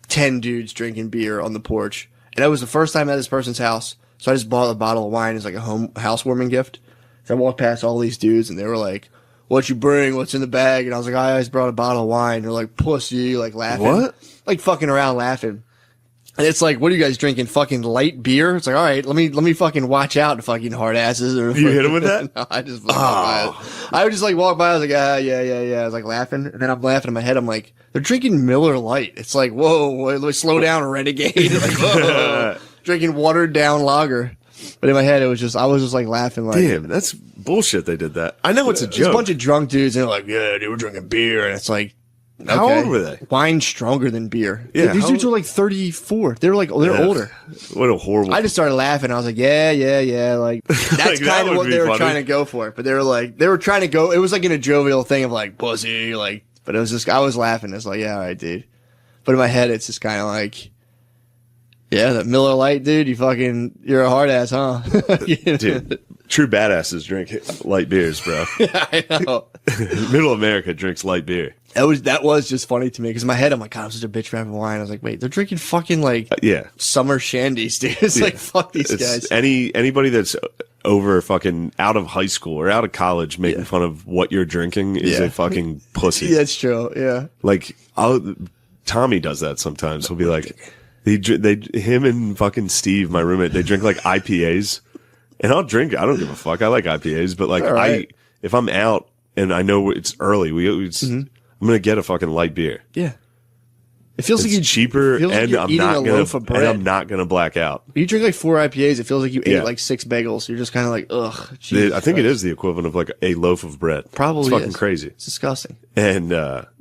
10 dudes drinking beer on the porch, and it was the first time at this person's house. So I just bought a bottle of wine as like a housewarming gift. So I walked past all these dudes, and they were like, "What you bring? What's in the bag?" And I was like, "I just brought a bottle of wine." They're like, "Pussy," like laughing, What? like fucking around laughing. And it's like, what are you guys drinking? Fucking light beer? It's like, all right, let me fucking watch out to fucking hard asses. Or You hit him with that? No, I just walked by. I would just like walk by. I was like, yeah. I was like laughing, and then I'm laughing in my head. I'm like, they're drinking Miller Lite. It's like, whoa, slow down, renegade. Like, whoa, drinking watered down lager. But in my head, I was just like laughing. Like, Damn, that's bullshit they did that. I know it's a there's a joke. bunch of drunk dudes, and they're like, yeah, they were drinking beer, and it's like. How okay. old were they? Wine's stronger than beer. Yeah, These how dudes old- are like 34. They're Ugh. older. What a horrible. I just started laughing. I was like, yeah. Like, that's Like, that kind of would what be they were funny. trying to go for. But they were trying to go, it was like in a jovial thing of like, pussy, like, But it was just, I was laughing. It's like, yeah, all right, dude. But in my head, it's just kind of like, yeah, that Miller Lite, dude, you're a hard ass, huh? Dude, true badasses drink light beers, bro. I know. Middle America drinks light beer. That was just funny to me because in my head, I'm like, God, I'm such a bitch for having wine. I was like, wait, they're drinking fucking like summer shandies, dude. It's like, fuck these guys. Anybody that's over fucking out of high school or out of college making fun of what you're drinking is a fucking pussy. That's true. Yeah. Like, Tommy does that sometimes. He'll be like, him and fucking Steve, my roommate, they drink like IPAs, and I'll drink. I don't give a fuck. I like IPAs, but like if I'm out and I know it's early, I'm gonna get a fucking light beer. Yeah. It feels like It's cheaper, and I'm not gonna black out. You drink like 4 IPAs, it feels like you ate like 6 bagels. You're just kind of like, ugh. I think it is the equivalent of like a loaf of bread. Probably it's fucking is. crazy. It's disgusting. And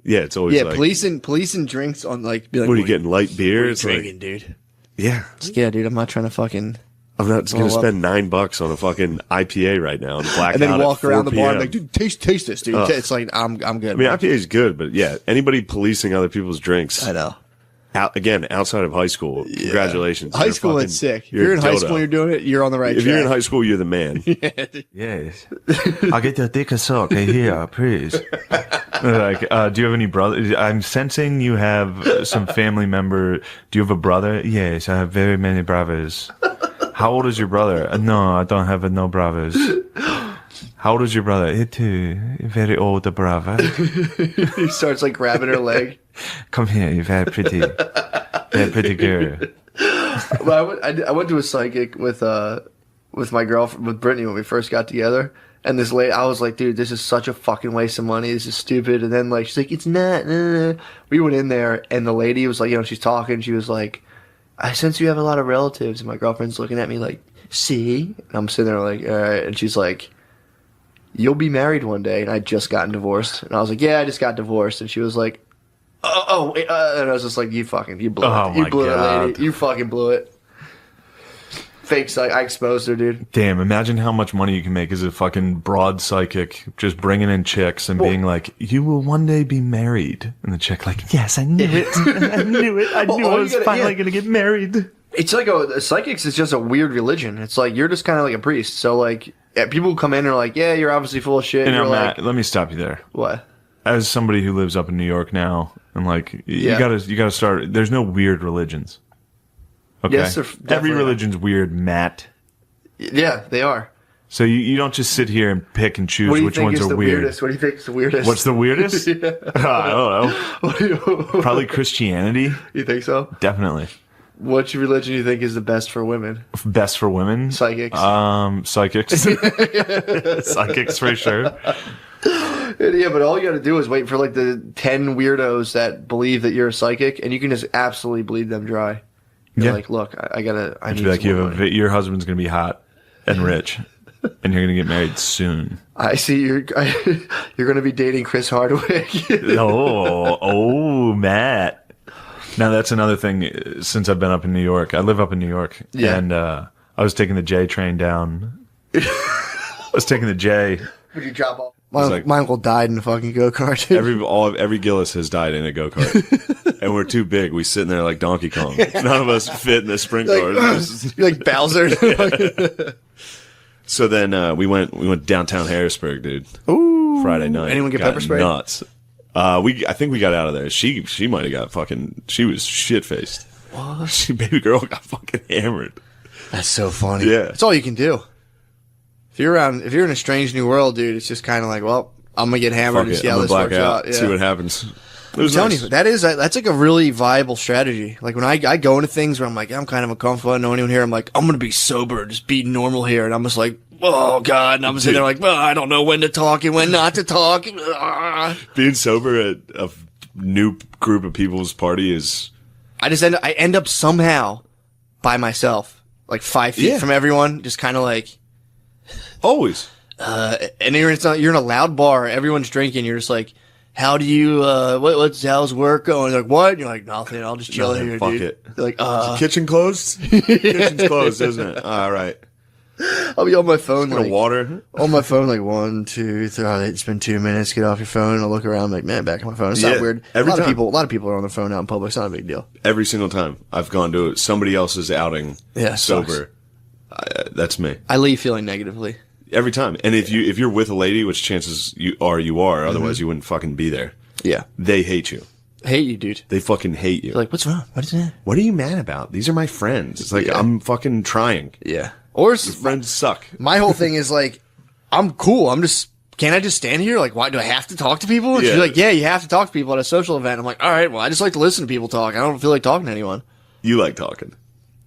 it's always like, policing drinks on like. Be like, what are you getting? Light beer? It's drinking, dude. Yeah. Yeah, dude. I'm not trying to fucking. I'm not just gonna spend $9 on a fucking IPA right now and black and then out walk at around the 4 bar PM. and like, dude, taste this, dude. Ugh. It's like I'm good. I mean, IPA is good, but yeah, anybody policing other people's drinks. I know. Outside of high school, congratulations. High school, it's sick. If you're in high school and you're doing it, you're on the right track. If you're in high school, you're the man. Yes. I'll get your dick a sock here, please. Like, do you have any brothers? I'm sensing you have some family member. Do you have a brother? Yes, I have very many brothers. How old is your brother? No, I don't have no brothers. How old is your brother? He too, very old brother. He starts like grabbing her leg. Come here, you're very pretty girl. Well, I went to a psychic with my girlfriend, with Brittany, when we first got together. And this lady, I was like, dude, this is such a fucking waste of money. This is stupid. And then like, she's like, it's not. We went in there and the lady was like, she's talking. She was like, I sense you have a lot of relatives. And my girlfriend's looking at me like, see? And I'm sitting there like, all right. And she's like, you'll be married one day. And I'd just gotten divorced. And I was like, yeah, I just got divorced. And she was like, and I was just like, you blew it. You blew it, lady. You fucking blew it. Fake psychic. I exposed her, dude. Damn, imagine how much money you can make as a fucking broad psychic, just bringing in chicks and being like, you will one day be married. And the chick like, yes, I knew it. I knew it. I knew I was finally going to get married. It's like psychics is just a weird religion. It's like, you're just kind of like a priest. So like, people come in and are like, yeah, you're obviously full of shit. And you're Matt, let me stop you there. What? As somebody who lives up in New York now, and like, you gotta start, there's no weird religions. Okay. Yes, every religion's weird, Matt. Yeah, they are. So you don't just sit here and pick and choose which ones are weird. Weirdest? What do you think is the weirdest? What's the weirdest? I don't know. Probably Christianity. You think so? Definitely. Which religion do you think is the best for women? Best for women? Psychics. Psychics. Psychics for sure. Yeah, but all you got to do is wait for like the 10 weirdos that believe that you're a psychic, and you can just absolutely bleed them dry. You're like, look, I need like money. your husband's gonna be hot and rich, and you're gonna get married soon. I see you're gonna be dating Chris Hardwick. oh, Matt. Now that's another thing. Since I've been up in New York, I live up in New York, and I was taking the J train down. I was taking the J. Would you drop off? My uncle died in a fucking go-kart. Every Gillis has died in a go-kart. And we're too big. We sit in there like Donkey Kong. None of us fit in the sprint cars. You're like Bowser. So then we went downtown Harrisburg, dude. Ooh. Friday night. Anyone get pepper sprayed? Nuts. I think we got out of there. She might have got fucking. She was shit faced. What? Baby girl got fucking hammered. That's so funny. Yeah, that's all you can do. If you're in a strange new world, dude, it's just kind of like, well, I'm gonna get hammered and see how this works out. Yeah. See what happens. I'm telling you, that's like a really viable strategy. Like when I go into things where I'm like, I'm kind of uncomfortable, I don't know anyone here. I'm like, I'm gonna be sober, just be normal here, and I'm just like, oh god, and I'm sitting there like, well, I don't know when to talk and when not to talk. Being sober at a new group of people's party is. I end up somehow by myself, like 5 feet from everyone, just kind of like. Always. And you're in a loud bar, everyone's drinking, you're just like, how do you, how's work going? They're like, what? And you're like, nothing, I'll just chill here, fuck dude. It. They're like, is the kitchen closed? Kitchen's closed, isn't it? All right. I'll be on my phone Like like water. on my phone like 1, 2, 3. Oh, it's been 2 minutes. Get off your phone. And I'll look around like, man, back on my phone. It's not Yeah, weird. every A time. lot of people are on their phone out in public. It's not a big deal. Every single time I've gone to somebody else's outing, Yeah, sober, that's me. I leave feeling negatively. Every time. And if you're with a lady, which chances you are, otherwise you wouldn't fucking be there. Yeah, They hate you. hate you, dude. They fucking hate you. Like, what's wrong? What is that? What are you mad about? These are my friends. It's like, Yeah. I'm fucking trying. Yeah. Or Friends suck. my whole thing is like, I'm cool. Can't I just stand here? Like, why do I have to talk to people? And Yeah. she's like, yeah, you have to talk to people at a social event. I'm like, all right, well, I just like to listen to people talk. I don't feel like talking to anyone. You like talking.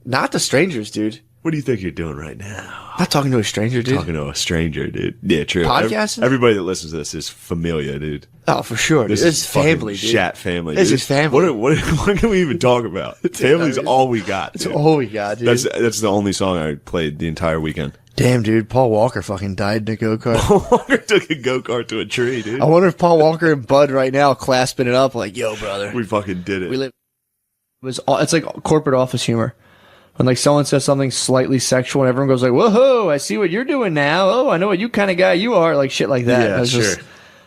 Not to strangers, dude. What do you think you're doing right now? I'm not talking to a stranger, dude. Talking to a stranger, dude. Yeah, true. Podcasting? Everybody that listens to this is familiar, dude. Oh, for sure. Dude. This It's is fucking family, dude. Chat family. This dude. is family. What can we even talk about? Family's all we got. It's Dude. all we got, dude. That's the only song I played the entire weekend. Damn, dude. Paul Walker fucking died in a go-kart. Walker took a go-kart to a tree, dude. I wonder if Paul Walker and Bud right now clasping it up like, yo, brother. We fucking did it. We live. It's like corporate office humor. When like someone says something slightly sexual and everyone goes like, whoa, I see what you're doing now. Oh, I know what you kind of guy you are. Like shit like that. Yeah, I was sure.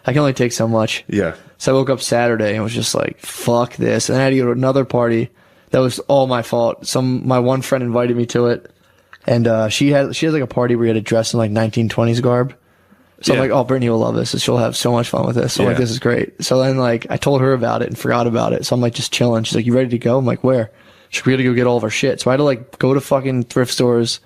I can only take so much. Yeah. So I woke up Saturday and was just like, fuck this. And I had to go to another party that was all my fault. My one friend invited me to it. And she has like a party where you had to dress in like 1920s garb. So Yeah. I'm like, oh, Brittany will love this. And she'll have so much fun with this. So I'm like, Yeah. this is great. So then like I told her about it and forgot about it. So I'm like just chilling. She's like, you ready to go? I'm like, where? She's like, we got to go get all of our shit. So I had to like go to fucking thrift stores,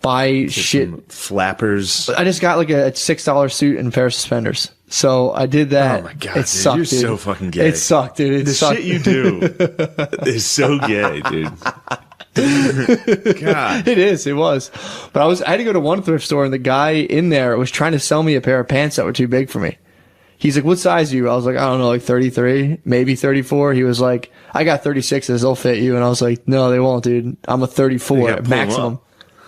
buy shit. Some flappers. I just got like a $6 suit and a pair of suspenders. So I did that. Oh my God, it dude, sucked, you're dude. so fucking gay. It sucked, dude. It The sucked. shit you do is so gay, dude. God. It is. It was. But I had to go to one thrift store and the guy in there was trying to sell me a pair of pants that were too big for me. He's like, what size are you? I was like, I don't know, like 33, maybe 34. He was like, I got 36s. They'll fit you. And I was like, no, they won't, dude. I'm a You 34 gotta pull 'em maximum. up.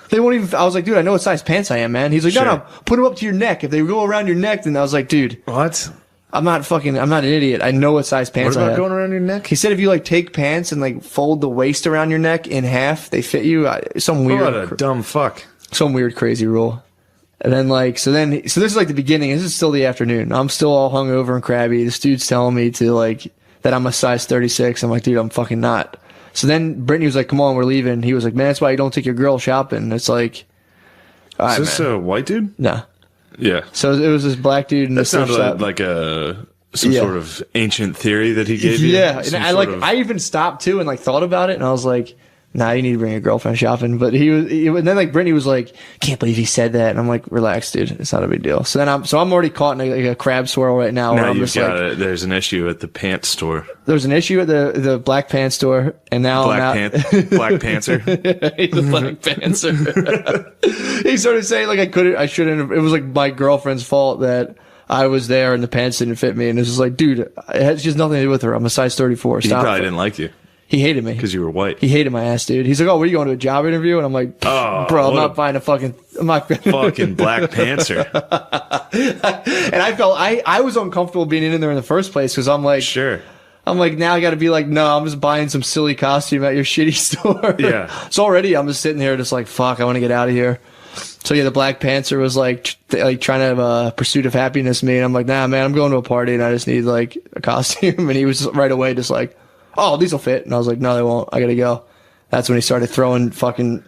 They won't even, I was like, dude, I know what size pants I am, man. He's like, Sure. no, put them up to your neck. If they go around your neck, then I was like, dude, What? I'm not an idiot. I know what size pants What I about have. going around your neck? He said if you like take pants and like fold the waist around your neck in half, they fit you. Some weird, What a dumb fuck. some weird crazy rule. And then like, so this is like the beginning. This is still the afternoon. I'm still all hungover and crabby. This dude's telling me to like, that I'm a size 36. I'm like, dude, I'm fucking not. So then Brittany was like, come on, we're leaving. He was like, man, that's why you don't take your girl shopping. It's like, all right, Is this man. a white dude? No. Yeah. So it was this black dude in That the thrift sounds shop. like some Yeah. sort of ancient theory that he gave you. Yeah, and Some I sort like of- I even stopped too and like thought about it, and I was like, nah, you need to bring your girlfriend shopping. But and then like Brittany was like, can't believe he said that, and I'm like, relax, dude, it's not a big deal. So then I'm already caught in a crab swirl right now. Where now I'm you've just got like, it. There's an issue at the pants store. there's an issue at the black pants store, and now Black Panther. He's a Black Panther. He started saying like I shouldn't have. It was like my girlfriend's fault that I was there and the pants didn't fit me, and it was just like, dude, it has just nothing to do with her. I'm a size 34. He Stop. probably didn't like you He hated me because you were white. He hated my ass, dude. He's like, oh, what are you going to a job interview? And I'm like, Oh, bro, I'm what not a- buying I'm not. Fucking Black Panther. And I felt, I was uncomfortable being in there in the first place because I'm like, Sure. I'm like, now I got to be like, no, I'm just buying some silly costume at your shitty store. Yeah. So already I'm just sitting there just like, fuck, I want to get out of here. So yeah, the Black Panther was like trying to have a pursuit of happiness me. And I'm like, nah, man, I'm going to a party and I just need like a costume. And he was just right away just like, oh, these will fit. And I was like, no, they won't. I got to go. That's when he started throwing fucking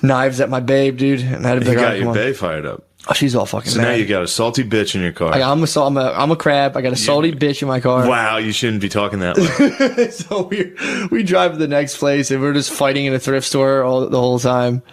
knives at my babe, dude. And I had to be You like, got "Alright, come your on." bae fired up. Oh, she's all fucking So mad. now you got a salty bitch in your car. I'm a crab. I got a salty bitch in my car. Wow, you shouldn't be talking that way. So we drive to the next place and we're just fighting in a thrift store the whole time.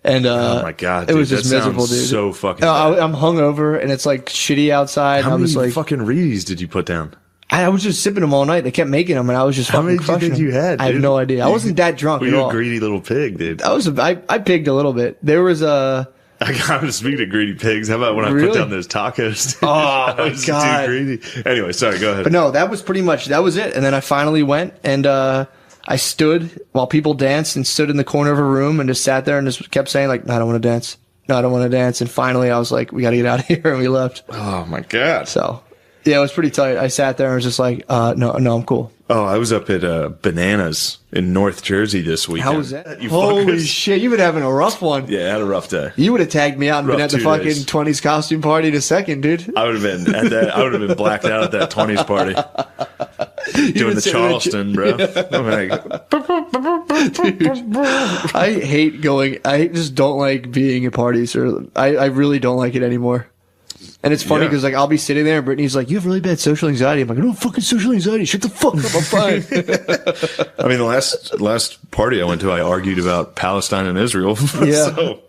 And Oh my God, it dude, was just that miserable, sounds dude. so fucking I'm hungover and it's like shitty outside. How and I'm many just like, fucking Reese's did you put down? I was just sipping them all night. They kept making them and I was just How fucking many do you crushing think you them. had, I have dude? no idea. I wasn't that drunk Well, at you're all. a greedy little pig, dude. I pigged a little bit. There was a. I got to speak to greedy pigs. How about when I put Really? down those tacos? Dude? Oh, I my was God. too greedy. Anyway, sorry, go ahead. But no, that was it. And then I finally went and I stood while people danced and stood in the corner of a room and just sat there and just kept saying like, no, I don't want to dance. No, I don't want to dance. And finally I was like, we got to get out of here. And we left. Oh my God. So yeah, it was pretty tight. I sat there and was just like, no, I'm cool. Oh, I was up at Bananas in North Jersey this weekend. How was that? You Holy fuckers. shit, you've been having a rough one. Yeah, I had a rough day. You would have tagged me out and Rough been at the 2 fucking days. 20s costume party in a second, dude. I would have been at that. I would have been blacked out at that 20s party, doing the Charleston, bro. I'm like, I hate going. I just don't like being at parties, or I really don't like it anymore. And it's funny Yeah. because like I'll be sitting there and Brittany's like, "You have really bad social anxiety." I'm like, "I don't have fucking social anxiety. Shut the fuck up. I'm fine." I mean, the last party I went to, I argued about Palestine and Israel. Yeah. So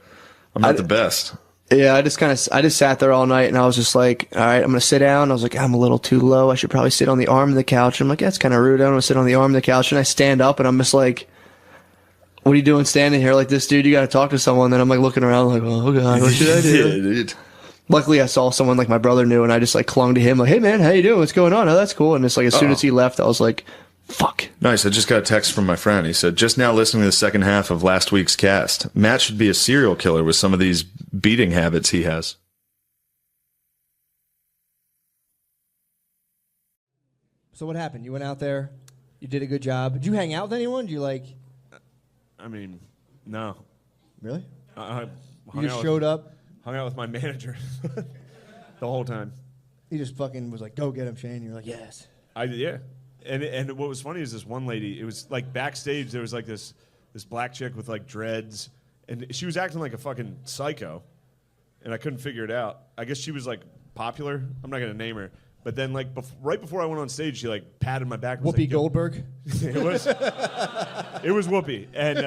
I'm not the best. Yeah, I just sat there all night and I was just like, all right, I'm gonna sit down. I was like, I'm a little too low. I should probably sit on the arm of the couch. I'm like, that's kind of rude. I don't want to sit on the arm of the couch. And I stand up and I'm just like, what are you doing standing here like this, dude? You got to talk to someone. Then I'm like looking around like, oh god, what should I do? Yeah, dude. Luckily, I saw someone like my brother knew, and I just like clung to him, like, "Hey, man, how you doing? What's going on? Oh, that's cool." And it's like as soon as he left, I was like, "Fuck." Nice. I just got a text from my friend. He said, just now listening to the second half of last week's cast, Matt should be a serial killer with some of these beating habits he has. So what happened? You went out there, you did a good job. Did you hang out with anyone? Did you like? I mean, no. Really? I You just showed up. hung out with my manager the whole time. He just fucking was like, "Go get him, Shane." You're like, "Yes." Yeah. And what was funny is this one lady, it was like backstage, there was like this black chick with like dreads, and she was acting like a fucking psycho, and I couldn't figure it out. I guess she was like popular. I'm not going to name her. But then like right before I went on stage, she like patted my back. And was Whoopi like, "Yo." Goldberg. It was Whoopi. And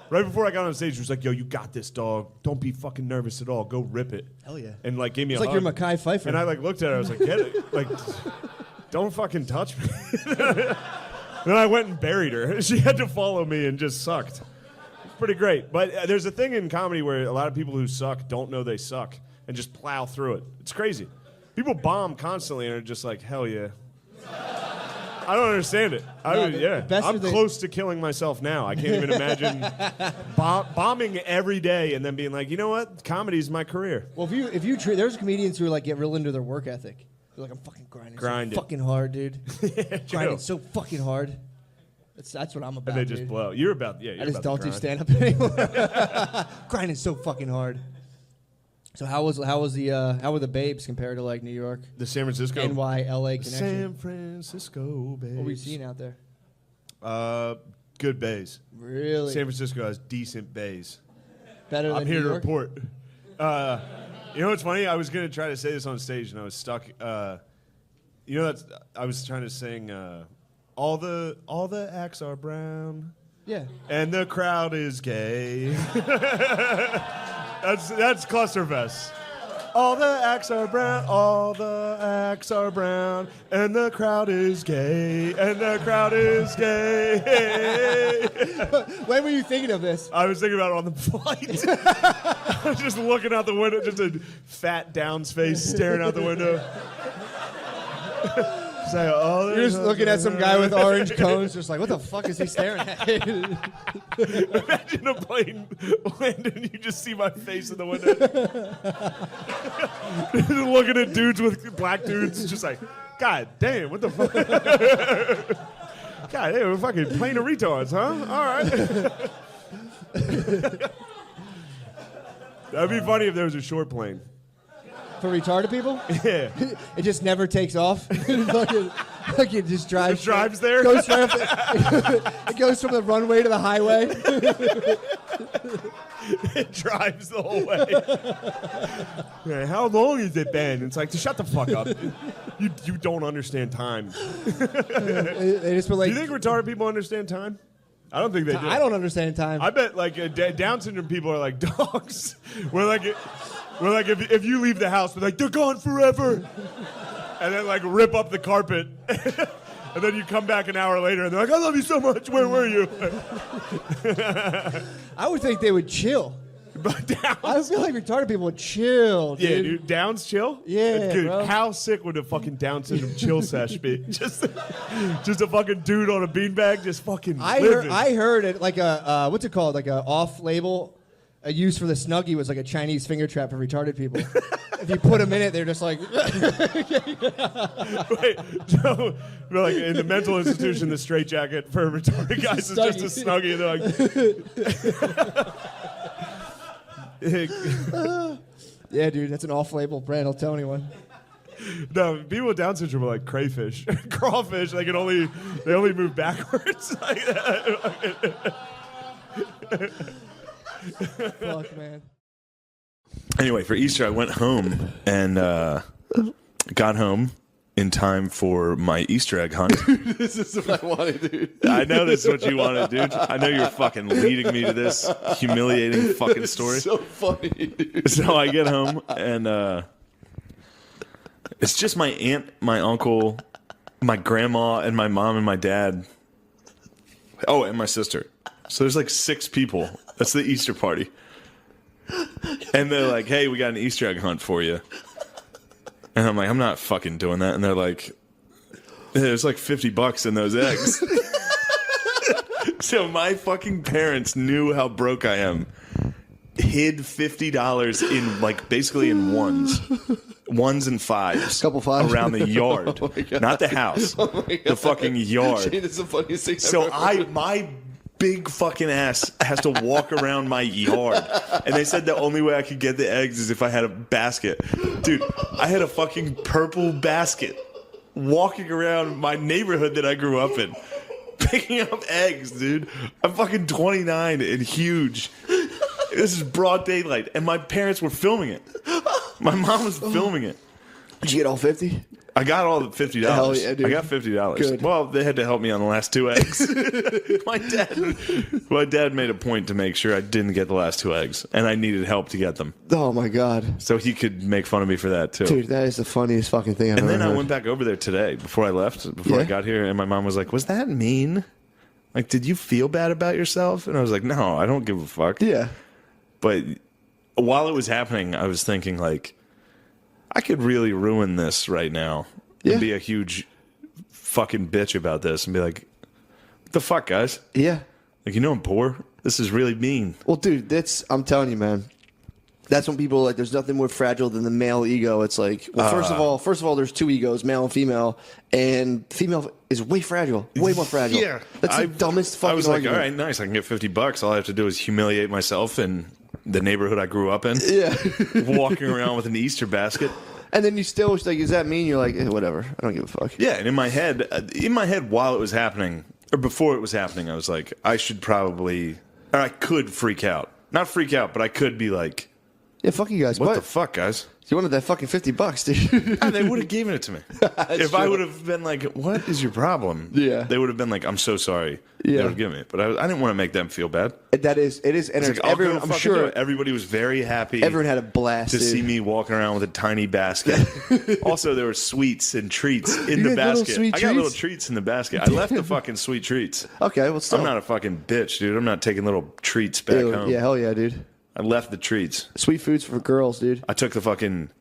right before I got on stage, she was like, "Yo, you got this, dog. Don't be fucking nervous at all. Go rip it." Hell yeah. And like gave me It's a like hug. you're Mekhi Phifer. And I like looked at her. I was like, "Get it? Like, don't fucking touch me." Then I went and buried her. She had to follow me and just sucked. It's pretty great. But there's a thing in comedy where a lot of people who suck don't know they suck and just plow through it. It's crazy. People bomb constantly and are just like, hell yeah. I don't understand it. I'm close to killing myself now. I can't even imagine bombing every day and then being like, you know what? Comedy's my career. Well, there's comedians who like get real into their work ethic. They're like, "I'm fucking grinding so fucking hard, dude. Grinding so fucking hard." That's what I'm about. And they just dude. blow. You're about, yeah. You're I just about don't do to stand up anymore. Grinding so fucking hard. So how were the babes compared to like New York, The San Francisco. NY, LA connection? San Francisco babes. What were you seeing out there? Good bays. Really? San Francisco has decent bays. Better than I'm here New to York? report. You know what's funny? I was going to try to say this on stage, and I was stuck. I was trying to sing all the acts are brown, Yeah. and the crowd is gay. That's Clusterfest. All the acts are brown, all the acts are brown, and the crowd is gay, and the crowd is gay. When were you thinking of this? I was thinking about it on the flight. I was just looking out the window, just a fat Downs face staring out the window. Say, oh, You're just looking at some guy with orange cones, just like, what the fuck is he staring at? Imagine a plane landing and you just see my face in the window. Just looking at dudes with black dudes, just like, God damn, what the fuck? God damn, we're fucking plane of retards, huh? All right. That'd be funny if there was a short plane. For retarded people? Yeah. It just never takes off. Like it just drives. It drives there? Goes right it goes from the runway to the highway. It drives the whole way. Yeah, how long has it been? It's like, shut the fuck up. You don't understand time. They just put like. Do you think retarded people understand time? I don't think they do. I don't understand time. I bet like Down syndrome people are like dogs. Where like if you leave the house, they're like, they're gone forever. And then like rip up the carpet. And then you come back an hour later and they're like, I love you so much. Where were you? I would think they would chill. But Downs, I feel like retarded people would chill, dude. yeah, dude. Downs chill? Yeah, dude, bro. How sick would a fucking Down syndrome chill sesh be? Just a fucking dude on a beanbag just fucking living. I heard it like a what's it called? Like a off-label a use for the Snuggie was like a Chinese finger trap for retarded people. If you put them in it, they're just like. Wait, so like in the mental institution, the straitjacket for retarded guys is just a Snuggie. And they're like, yeah, dude, that's an off-label brand. I'll tell anyone. no, people with Down syndrome are like crayfish, crawfish. They only move backwards. Fuck, man. Anyway, for Easter, I went home and got home in time for my Easter egg hunt. This is what I wanted, dude. I know this is what you wanted, dude. I know you're fucking leading me to this humiliating fucking story. So funny, dude. So I get home and it's just my aunt, my uncle, my grandma, and my mom and my dad. Oh, and my sister. So there's like 6 people. That's the Easter party. And they're like, hey, we got an Easter egg hunt for you. And I'm like, I'm not fucking doing that. And they're like, there's like $50 in those eggs. So my fucking parents knew how broke I am. Hid $50 in like basically in ones and fives. Couple fives. Around the yard. Oh my God. Not the house. Oh my God. The fucking yard. Shane, it's the funniest thing So I've ever my big fucking ass has to walk around my yard. And they said the only way I could get the eggs is if I had a basket. Dude, I had a fucking purple basket walking around my neighborhood that I grew up in. Picking up eggs, dude. I'm fucking 29 and huge. This is broad daylight. And my parents were filming it. My mom was filming it. Did you get all 50? I got all the $50. Hell yeah, dude. I got $50. Good. Well, they had to help me on the last 2 eggs. my dad made a point to make sure I didn't get the last 2 eggs, and I needed help to get them, Oh, my God. so he could make fun of me for that too. Dude, that is the funniest fucking thing I've And ever then I heard. went back over there today before I left, before I Yeah? got here, and my mom was like, "Was that mean? Like, did you feel bad about yourself?" And I was like, "No, I don't give a fuck." Yeah. But while it was happening, I was thinking like, I could really ruin this right now Yeah. and be a huge fucking bitch about this and be like, what the fuck, guys? Yeah. Like, I'm poor. This is really mean. Well, dude, I'm telling you, man. That's when people are like, there's nothing more fragile than the male ego. It's like, well, first of all, there's 2 egos, male and female, and female is way fragile, way more fragile. Yeah. That's the dumbest fucking I was like, argument. all right, nice. I can get $50. All I have to do is humiliate myself in the neighborhood I grew up in. Yeah. Walking around with an Easter basket. And then you still was like, does that mean you're like, whatever? I don't give a fuck. Yeah, and in my head, while it was happening, or before it was happening, I was like, I could freak out. Not freak out, but I could be like, Yeah, fuck you guys. what the fuck, guys? You wanted that fucking $50, dude. And they would have given it to me. If I would have been like, what is your problem? Yeah. They would have been like, I'm so sorry. Yeah. They would have given me it. But I didn't want to make them feel bad. It is It's entertaining. like, I'll go Everyone, I'm fucking do sure it. Everybody was very happy. everyone had a blast, to dude. see me walking around with a tiny basket. Also, there were sweets and treats in the got little basket. sweet I got little treats? treats in the basket. I left the fucking sweet treats. Okay, well, still. I'm not a fucking bitch, dude. I'm not taking little treats back Dude, home. yeah, hell yeah, dude. I left the treats. Sweet foods for girls, dude. I took the fucking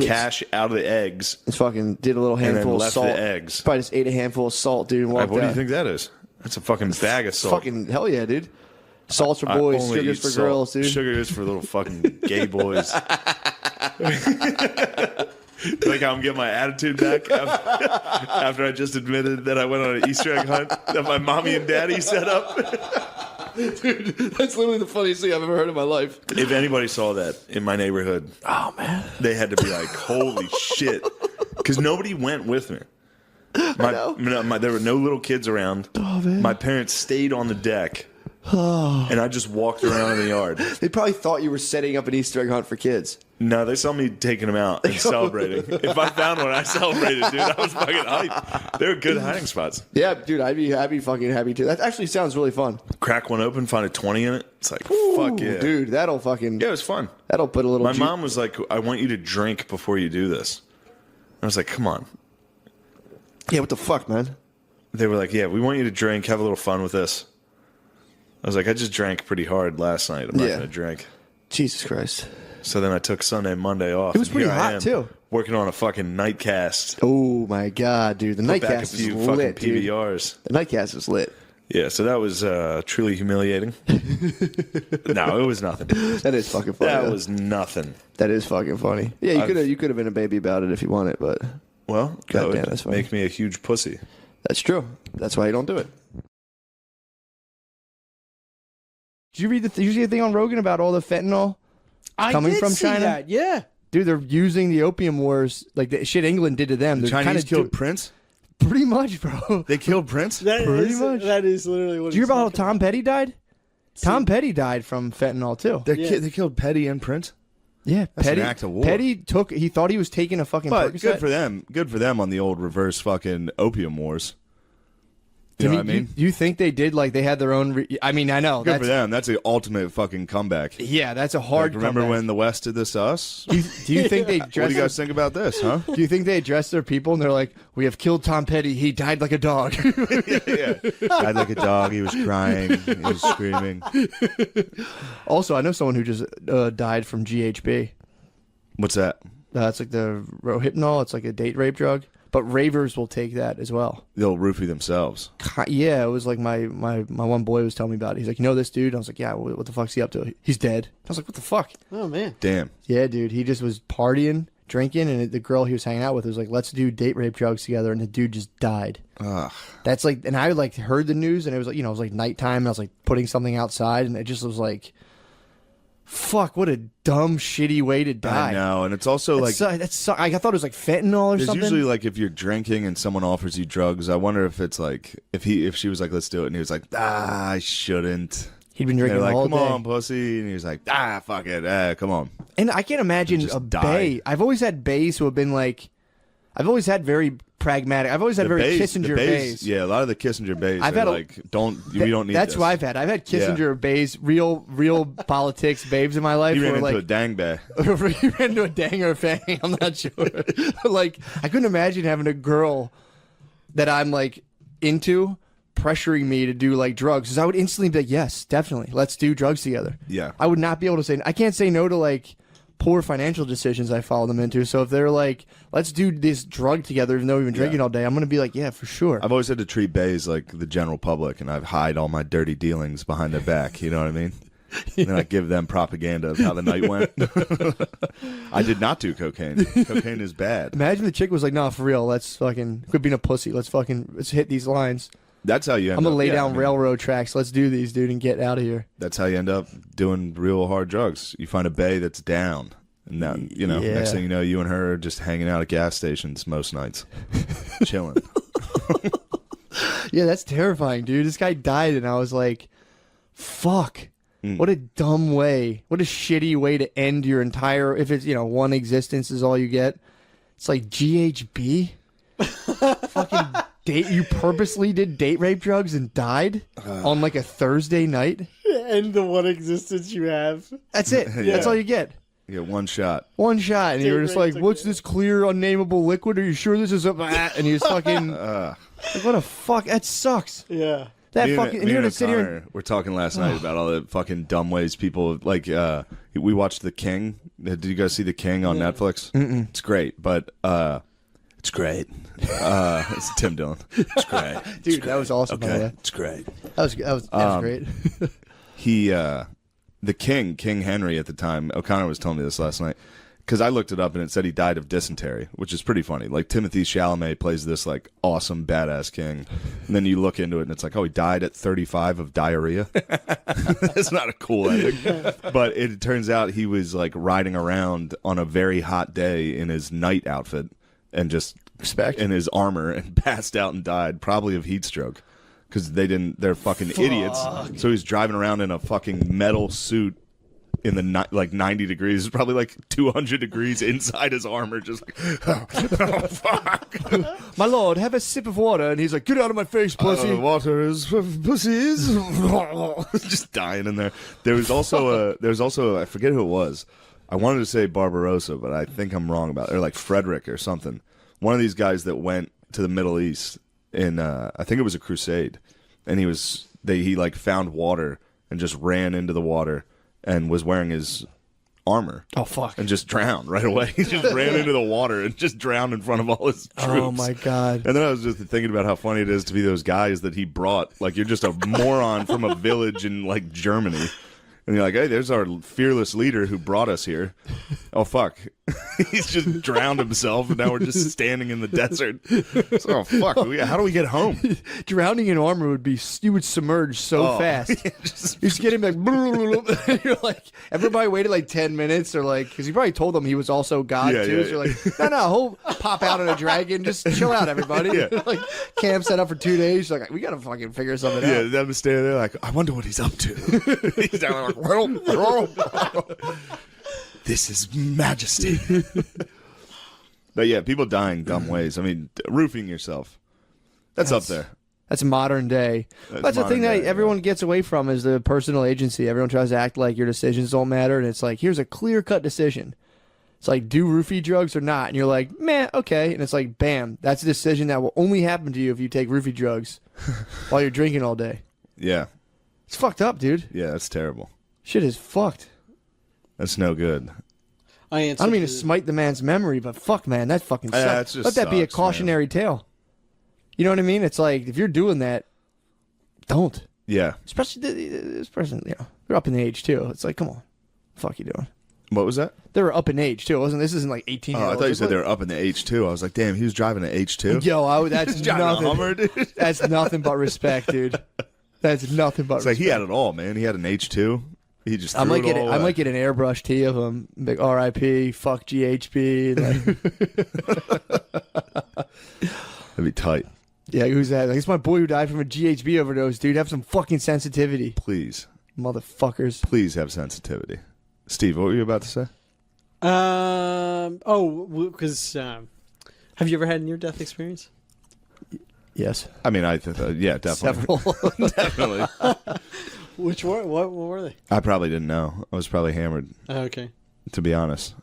cash out of the eggs. Just fucking did a little then handful of left salt. the eggs. Probably just ate a handful of salt, dude, and walked What do you out. think that is? That's a fucking bag of salt. Fucking hell yeah, dude. Salt's for I boys, only sugars eat for salt. girls, dude. Sugar is for little fucking gay boys. Like how I'm getting my attitude back after I just admitted that I went on an Easter egg hunt that my mommy and daddy set up. Dude, that's literally the funniest thing I've ever heard in my life. If anybody saw that in my neighborhood, Oh man. they had to be like, holy shit. Because nobody went with me. There were no little kids around. Oh, man. My parents stayed on the deck. And I just walked around in the yard. They probably thought you were setting up an Easter egg hunt for kids. No, they saw me taking them out and celebrating. If I found one, I celebrated, dude. I was fucking hyped. They were good hiding spots. Yeah, dude, I'd be fucking happy too. That actually sounds really fun. Crack one open, find a 20 in it. It's like, fuck Ooh, yeah. dude, that'll fucking Yeah, it was fun. that'll put a little. My mom was like, I want you to drink before you do this. I was like, come on. Yeah, what the fuck, man? They were like, yeah, we want you to drink, have a little fun with this. I was like, I just drank pretty hard last night. I'm not Yeah. going to drink. Jesus Christ. So then I took Sunday and Monday off. It was and pretty here I hot, am, too. Working on a fucking nightcast. Oh my god, dude, the Put back a nightcast is few fucking lit, dude. PBRs. The nightcast is lit. Yeah, so that was truly humiliating. No, it was nothing. That is fucking funny. That though. was nothing. That is fucking funny. Yeah, you could have been a baby about it if you wanted, but Well, that God damn, would that's funny. make me a huge pussy. that's true. That's why you don't do it. Did you read did you see a thing on Rogan about all the fentanyl coming did from see China? that, yeah. Dude, they're using the opium wars like the shit England did to them. The They're Chinese kinda killed Prince? pretty much, bro. They killed Prince? Pretty much. That is literally what Did you hear he's about how talking Tom Petty died? Tom Petty died from fentanyl too. They killed Petty and Prince? Yeah, That's Petty. an act of war. Petty he thought he was taking a fucking But Percocet. good for them. Good for them on the old reverse fucking opium wars. You know what I mean? You think they did like they had their own? I mean, I know. Good That's, for them. That's the ultimate fucking comeback. Yeah, that's a hard. Like, remember comeback. when the West did this to us? Do you think they What dressed? do you guys think about this, huh? Do you think they addressed their people and they're like, "We have killed Tom Petty. He died like a dog." Yeah. Died like a dog. He was crying. He was screaming. Also, I know someone who just died from GHB. What's that? It's like the Rohypnol. It's like a date rape drug. But ravers will take that as well. They'll roofie themselves. Yeah, it was like my one boy was telling me about it. He's like, "You know this dude?" I was like, "Yeah, what the fuck's he up to?" He's dead. I was like, "What the fuck?" Oh, man. Damn. Yeah, dude. He just was partying, drinking, and the girl he was hanging out with was like, "Let's do date rape drugs together," and the dude just died. Ugh. That's like, and I like heard the news, and it was like, it was like nighttime, and I was like putting something outside, and it just was like, fuck, what a dumb, shitty way to die. I know, and it's also like I thought it was like fentanyl or there's something. usually like if you're drinking and someone offers you drugs, I wonder if it's like if she was like, let's do it, and he was like, I shouldn't. He'd been They're drinking like, all come day. on, pussy, and he was like, fuck it, come on. And I can't imagine Just a die. bae. I've always had baes who have been like, I've always had very pragmatic. I've always had very Kissinger baes. Yeah, a lot of the Kissinger bays I've are had like, we don't need That's this. what I've had. I've had Kissinger baes, real politics babes in my life. You who ran were into like, a dang bay. you ran into a dang or a fang. I'm not sure. Like, I couldn't imagine having a girl that I'm like into pressuring me to do like drugs. Because I would instantly be like, yes, definitely, let's do drugs together. Yeah. I would not be able to say. I can't say no to like poor financial decisions I follow them into. So if they're like, let's do this drug together, even though we've been drinking all day, I'm gonna be like, yeah, for sure. I've always had to treat bays like the general public, and I've hide all my dirty dealings behind their back. You know what I mean? And then I give them propaganda of how the night went. I did not do cocaine. Cocaine is bad. Imagine the chick was like, nah, for real, let's fucking quit being a pussy. Let's hit these lines. That's how you end I'm up. gonna lay yeah, down I mean, railroad tracks. Let's do these, dude, and get out of here. That's how you end up doing real hard drugs. You find a bae that's down. And now, Yeah. next thing you know, you and her are just hanging out at gas stations most nights. Chilling. Yeah, that's terrifying, dude. This guy died, and I was like, fuck. What a dumb way. What a shitty way to end your entire, if it's, one existence is all you get. It's like GHB? Fucking date. You purposely did date rape drugs and died on like a Thursday night? And the one existence you have. That's it. That's all you get. You get one shot. One shot, and Date you're just rape like, "What's this clear, unnameable liquid? Are you sure this is a?" And you just fucking, like, what a fuck. That sucks. Yeah. That Me fucking. and You're gonna sit here. O'Connor were talking last night about all the fucking dumb ways people like. We watched The King. Did you guys see The King on Netflix? It's great, but it's great. It's Tim Dillon. It's great, Dude, that was awesome. By the way. It's great. That was great. He, the King Henry at the time. O'Connor was telling me this last night because I looked it up and it said he died of dysentery, which is pretty funny. Like Timothée Chalamet plays this like awesome badass king, and then you look into it and it's like, oh, he died at 35 of diarrhea. That's not a cool ending. But it turns out he was like riding around on a very hot day in his night outfit and just Respect. in his armor and passed out and died, probably of heat stroke. Because they're fucking idiots. So he's driving around in a fucking metal suit in the like 90 degrees. It's probably like 200 degrees inside his armor, just like, oh fuck. My lord, have a sip of water, and he's like, "Get out of my face, pussy." Water is for pussies. Just dying in there. There was also I forget who it was. I wanted to say Barbarossa, but I think I'm wrong about it. Or like Frederick or something. One of these guys that went to the Middle East in I think it was a crusade, and he like found water and just ran into the water and was wearing his armor. Oh fuck! And just drowned right away. He just ran into the water and just drowned in front of all his troops. Oh my god! And then I was just thinking about how funny it is to be those guys that he brought. Like, you're just a moron from a village in, like, Germany. And you're like, hey, there's our fearless leader who brought us here. Oh, fuck. He's just drowned himself, and now we're just standing in the desert. So, oh, fuck. How do we get home? Drowning in armor would be, you would submerge so fast. You just get him like, you're like, everybody waited like 10 minutes, or like, because he probably told them he was also God too. So you're like, no, he'll pop out on a dragon. Just chill out, everybody. Like, camp set up for 2 days. Like, we got to fucking figure something out. Yeah, them standing there like, I wonder what he's up to. He's down there like, well, this is majesty. But yeah, people dying dumb ways. I mean, roofing yourself. That's up there. That's modern day. That's the thing that everyone gets away from is the personal agency. Everyone tries to act like your decisions don't matter, and it's like, here's a clear-cut decision. It's like, do roofie drugs or not? And you're like, meh, okay. And it's like, bam, that's a decision that will only happen to you if you take roofie drugs while you're drinking all day. Yeah. It's fucked up, dude. Yeah, that's terrible. Shit is fucked. That's no good. I don't mean to smite the man's memory, but fuck, man, that fucking sucks. Just Let that be a sucks, cautionary tale. You know what I mean? It's like, if you're doing that, don't. Yeah. Especially this person, they're up in age too. It's like, come on, fuck you doing? What was that? They were up in age too. This isn't like 18 years Oh, old. I thought you said they were up in the H2. I was like, damn, he was driving an H2? Yo, that's driving a nothing. Hummer, dude. That's nothing but respect, dude. That's nothing but It's like respect. he had it all, man. He had an H2. He just threw I might it all away. get an airbrush tee of him. Big R.I.P. Fuck GHB. That'd be tight. Yeah, who's that? Like, it's my boy who died from a GHB overdose, dude. Have some fucking sensitivity, Please. motherfuckers. Please have sensitivity. Steve, what were you about to say? Because have you ever had a near-death experience? Yes, I mean, yeah, definitely. several. Definitely. Which were what were they? I probably didn't know. I was probably hammered, Oh, okay. to be honest.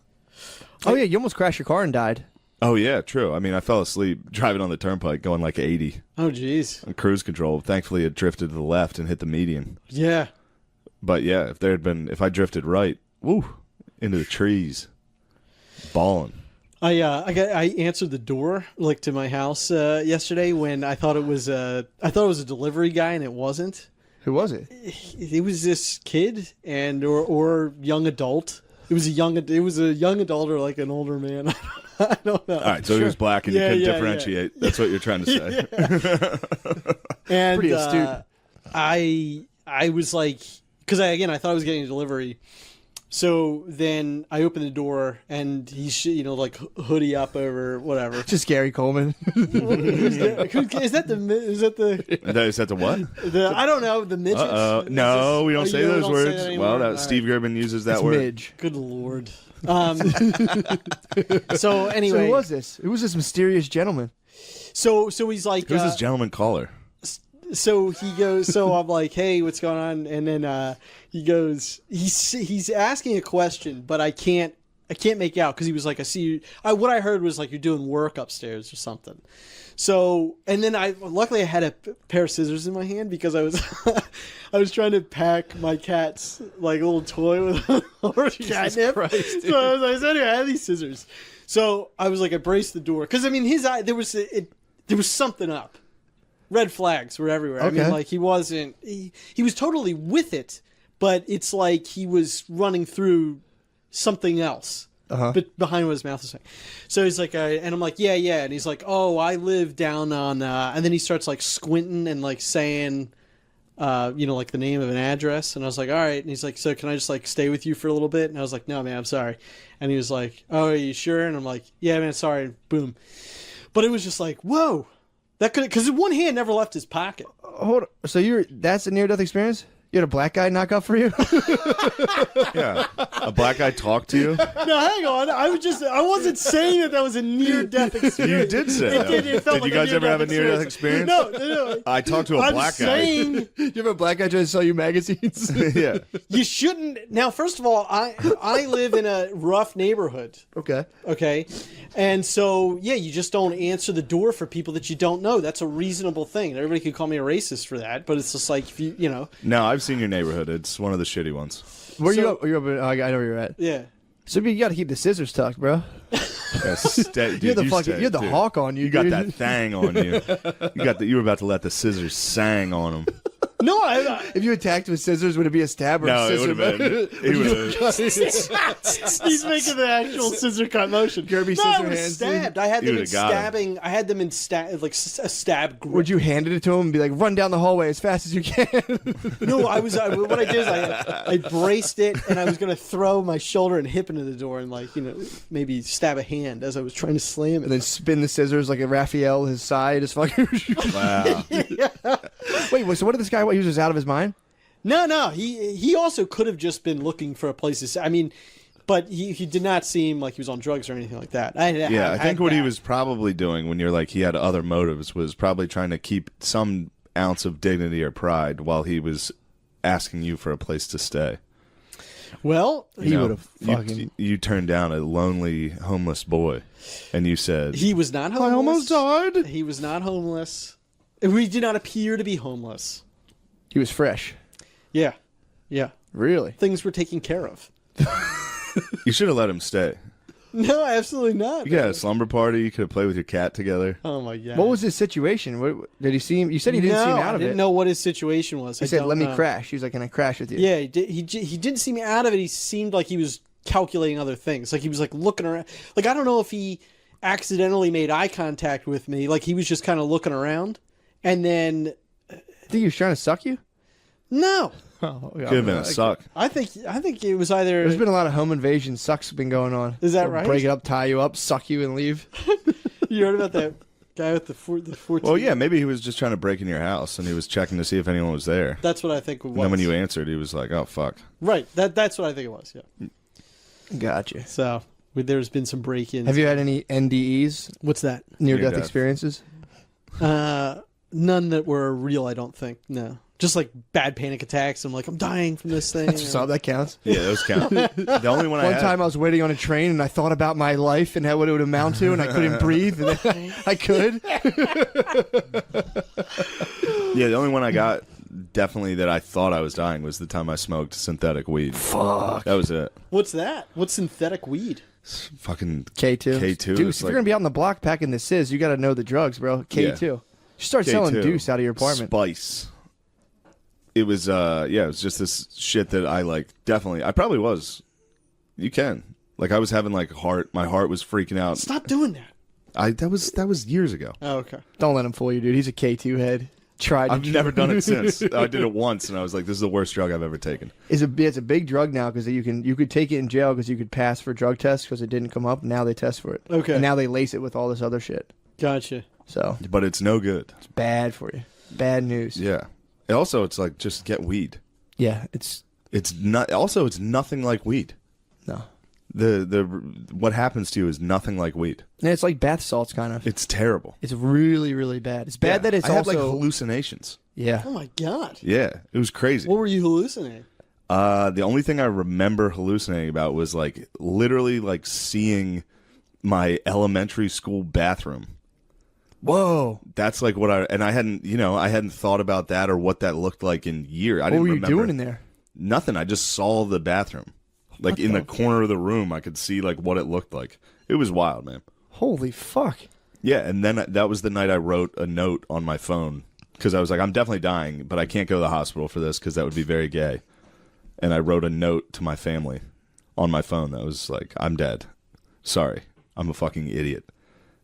Oh yeah, you almost crashed your car and died. Oh, yeah, true. I mean, I fell asleep driving on the turnpike going like 80 Oh, jeez. on cruise control. Thankfully, it drifted to the left and hit the median. Yeah. But yeah, if I drifted right, into the trees, balling. I answered the door like to my house yesterday when I thought it was a delivery guy and it wasn't. Who was it? It was this kid or young adult. It was a young adult or like an older man. I don't know. All right, so he was black and you Yeah, couldn't yeah, differentiate. That's what you're trying to say. And Pretty astute. I was like, because I thought I was getting a delivery. So then I opened the door and he's like hoodie up over whatever. Just Gary Coleman. Is that Is that the what? I don't know, the midgets? No, we don't say you those don't words. say that anymore? Well, All Steve Gerben uses that It's word. Midge. Good lord. So So anyway, who was this? Who was this mysterious gentleman? so he's like, Who's this gentleman caller? so he goes, so I'm like, hey, what's going on? And then he goes, he's asking a question, but I can't make out because he was like, I see you. What I heard was like you're doing work upstairs or something. So, and then luckily I had a pair of scissors in my hand because I was trying to pack my cat's like little toy with catnip. So I said, I had these scissors. So I was like, I braced the door because I mean his eye there was something up. Red flags were everywhere. Okay. I mean, like he was totally with it, but it's like he was running through something else. But behind what his mouth is saying. So he's like, and I'm like, yeah. And he's like, oh, I live down on, and then he starts like squinting and like saying, like the name of an address. And I was like, all right. And he's like, so can I just like stay with you for a little bit? And I was like, no, man, I'm sorry. And he was like, oh, are you sure? And I'm like, yeah, man, sorry. And boom. But it was just like, whoa, that could, because one hand never left his pocket. Hold on. So that's a near-death experience? You had a black guy knock up for you? Yeah. A black guy talked to you? No, hang on. I wasn't saying that was a near-death experience. You did say that. It felt Did like you guys ever have a near-death experience? No. I talked to a I'm black guy. saying You have a black guy trying to sell you magazines? Yeah. you shouldn't. Now, first of all, I live in a rough neighborhood. Okay. Okay, and so yeah, you just don't answer the door for people that you don't know. That's a reasonable thing. Everybody could call me a racist for that, but it's just like if you know. No, I've seen your neighborhood. It's one of the shitty ones. Where you up? You're up. I know where you're at. Yeah. So you got to keep the scissors tucked, bro. Dude, You're the too. hawk on you. You got dude. that thang on you. You were about to let the scissors sang on him. No, If you attacked with scissors, would it be a stab or No, a it would scissor? have been. He would have. he's making the actual scissor cut motion. Kirby no, I scissor was hands, stabbed. I had You them in would've got him. stabbing. I had them in a stab grip. Would you hand it to him and be like, "Run down the hallway as fast as you can"? No, what I did is I braced it, and I was going to throw my shoulder and hip into the door and maybe stab a hand as I was trying to slam it. And then spin the scissors like a Raphael his side. Is fucking. Wow. Wait, so what did this guy? He was just out of his mind. No. He also could have just been looking for a place to. I mean, but he did not seem like he was on drugs or anything like that. I think what he was probably doing when you're like he had other motives was probably trying to keep some ounce of dignity or pride while he was asking you for a place to stay. Well, He would have fucking. You turned down a lonely homeless boy, and you said he was not homeless. I almost died. He was not homeless. We did not appear to be homeless. He was fresh. Yeah. Really? Things were taken care of. You should have let him stay. No, absolutely not. You could have a slumber party. You could have played with your cat together. Oh my god. What was his situation? Did he seem? You said he didn't seem out of I didn't it. know what his situation was. He said, "Let me crash." He was like, "Can I crash with you?" Yeah, he did. He didn't seem out of it. He seemed like he was calculating other things. Like he was like looking around. Like I don't know if he accidentally made eye contact with me. Like he was just kind of looking around, and then Think he was trying to suck you? no. Oh, Could have been a suck. I think it was either. There's been a lot of home invasion sucks been going on. Is that They'll right? Break it up, tie you up, suck you, and leave. You heard about that guy with the 14? Well, yeah, maybe he was just trying to break in your house, and he was checking to see if anyone was there. That's what I think it was. And then when you answered, he was like, "Oh fuck." Right. That's what I think it was. Yeah. Gotcha. So there's been some break-ins. Have you had any NDEs, What's that? near-death Near-death. experiences? None that were real. I don't think. No. Just like bad panic attacks. I'm like, I'm dying from this thing. So that counts. Yeah, those count. The only one I One had, time I was waiting on a train and I thought about my life and how what it would amount to, and I couldn't breathe. And then I could. yeah, the only one I got definitely that I thought I was dying was the time I smoked synthetic weed. Fuck. That was it. What's that? What's synthetic weed? Fucking K2. K2. Dude, it's if you're going to be out on the block packing the Sizz, you got to know the drugs, bro. K2. Yeah. You start selling K2. deuce out of your apartment. Spice. It was it was just this shit that I I probably was. You can. Like I was having my heart was freaking out. Stop doing that. That was years ago. Oh, okay. Don't let him fool you, dude. He's a K2 head. Tried. I've never done it since. I did it once and I was like, this is the worst drug I've ever taken. It's a big drug now because you could take it in jail because you could pass for drug tests because it didn't come up. Now they test for it. Okay. And now they lace it with all this other shit. Gotcha. So But it's no good. it's bad for you. Bad news. Yeah. Also, it's like just get weed. Yeah. It's It's not. Also, it's nothing like weed. no. The what happens to you is nothing like weed. And it's like bath salts, kind of. It's terrible. It's really, really bad. It's bad Yeah. that it's I had also hallucinations. yeah. Oh my god. Yeah, it was crazy. What were you hallucinating? The only thing I remember hallucinating about was literally seeing my elementary school bathroom. Whoa. That's what I hadn't thought about that or what that looked like in years. I What didn't were you remember. doing in there? Nothing. I just saw the bathroom. In the corner of the room, I could see what it looked like. It was wild, man. Holy fuck. Yeah, and then that was the night I wrote a note on my phone because I was like, I'm definitely dying, but I can't go to the hospital for this because that would be very gay. And I wrote a note to my family on my phone that was like, I'm dead. Sorry. I'm a fucking idiot.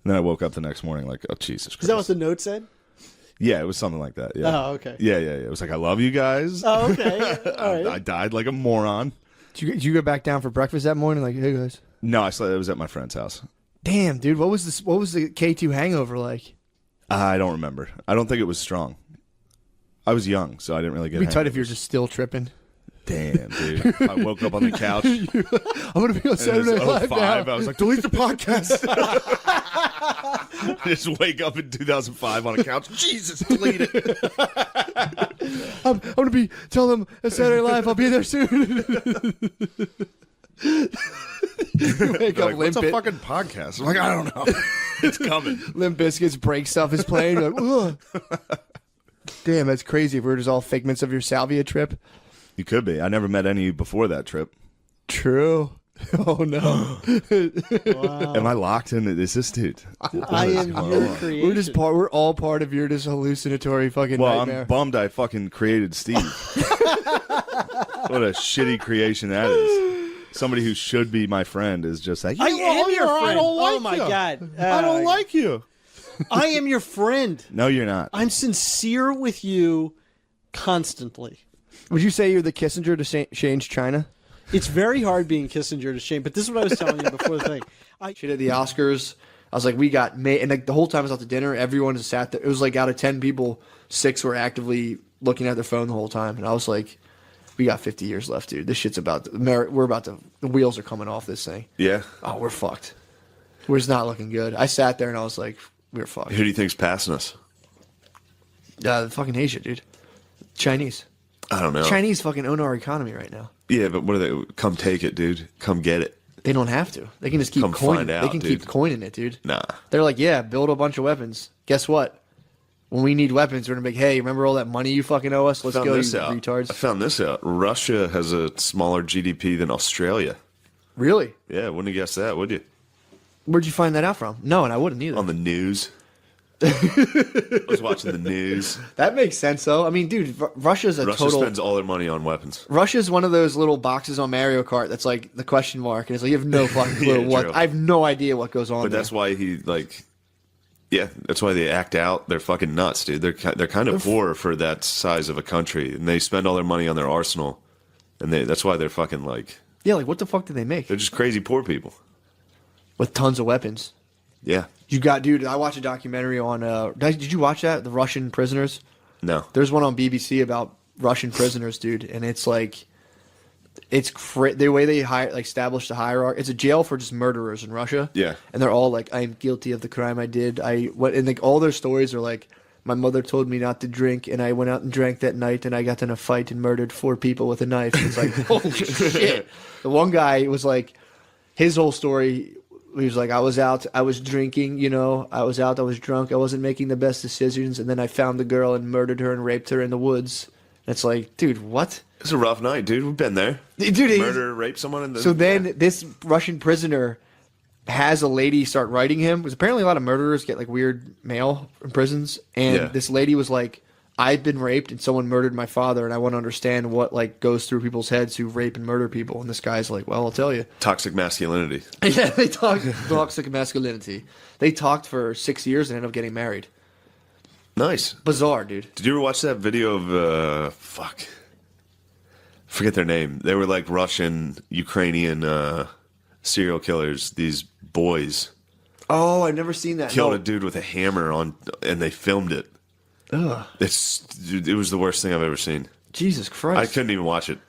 And then I woke up the next morning like, oh, Jesus Christ. Is that what the note said? Yeah, it was something like that. Yeah. Oh, okay. Yeah. It was like, I love you guys. Oh, okay. All right. I died like a moron. Did you go back down for breakfast that morning? Like, hey guys. No, it was at my friend's house. Damn, dude. What was the K2 hangover like? I don't remember. I don't think it was strong. I was young, so I didn't really get It'd be tight if hangovers. you're just still tripping. Damn, dude. I woke up on the couch. I'm gonna be on And it Saturday was Night Live 05. now. I was like, delete the podcast. Just wake up in 2005 on a couch. Jesus, delete it. I'm gonna be tell them at Saturday Night Live. I'll be there soon. Wake They're up, like, what's a Limp, fucking podcast? I'm like, I don't know. It's coming. Limp Bizkit's break stuff is playing. You're like, ugh. Damn, that's crazy. If we're just all figments of your salvia trip. You could be. I never met any before that trip. True. Oh no. Am I locked into this dude? I am your creation. We're all part of your just hallucinatory fucking Well, nightmare. I'm bummed I fucking created Steve. What a shitty creation that is. Somebody who should be my friend is just like, I am your friend. I don't like Oh my you. god. I don't like you. I am your friend. no, you're not. I'm sincere with you constantly. Would you say you're the Kissinger to change China? It's very hard being Kissinger to shame, but this is what I was telling you before the thing. Shit at the Oscars. I was like, we got made, and like the whole time I was out to dinner, everyone just sat there. It was like out of 10 people, 6 were actively looking at their phone the whole time, and I was like, we got 50 years left, dude. This shit's the wheels are coming off this thing. Yeah. Oh, we're fucked. We're just not looking good. I sat there and I was like, we're fucked. Who do you think's passing us? Fucking Asia, dude. Chinese. I don't know. Chinese fucking own our economy right now. Yeah, but what are they? Come take it, dude. Come get it. They don't have to. They can just keep Come coining. find out, They can dude. keep coining it, dude. Nah. They're like, yeah, build a bunch of weapons. Guess what? When we need weapons, we're gonna be like, hey, remember all that money you fucking owe us? Let's Found go, you this out. retards. I found this out. Russia has a smaller GDP than Australia. Really? Yeah, wouldn't have guessed that, would you? Where'd you find that out from? No, and I wouldn't either. On the news. I was watching the news. That makes sense, though. I mean, dude, Russia's a Russia total. spends all their money on weapons. Russia's one of those little boxes on Mario Kart that's like the question mark, and it's like you have no fucking clue Yeah, what. true. I have no idea what goes on. But there. that's why that's why they act out. They're fucking nuts, dude. They're kind of poor for that size of a country, and they spend all their money on their arsenal, and that's why they're fucking yeah, like what the fuck did they make they're just crazy poor people. with tons of weapons? Yeah. You got, dude. I watched a documentary on. Did you watch that? The Russian prisoners. No. There's one on BBC about Russian prisoners, dude, and it's like, the way they establish the hierarchy. It's a jail for just murderers in Russia. Yeah. and they're all like, I am guilty of the crime I did. And like all their stories are like, my mother told me not to drink, and I went out and drank that night, and I got in a fight and murdered 4 people with a knife. And it's like, holy shit. The one guy was like, his whole story. He was like, I was out, I was drinking, I was out, I was drunk, I wasn't making the best decisions, and then I found the girl and murdered her and raped her in the woods. And it's like, dude, what? It's a rough night, dude. We've been there. Dude, Murder, rape someone in the. So then this Russian prisoner has a lady start writing him, because apparently a lot of murderers get like weird mail from prisons, and Yeah. this lady was like, I've been raped and someone murdered my father, and I want to understand what like goes through people's heads who rape and murder people. And this guy's like, well, I'll tell you. Toxic masculinity. Yeah, they talked toxic masculinity. They talked for 6 years and ended up getting married. Nice. Bizarre, dude. Did you ever watch that video of forget their name? They were like Russian, Ukrainian serial killers. These boys Oh, I've never seen that. killed No. a dude with a hammer and they filmed it. Ugh, It was the worst thing I've ever seen. Jesus I Christ. couldn't even watch it.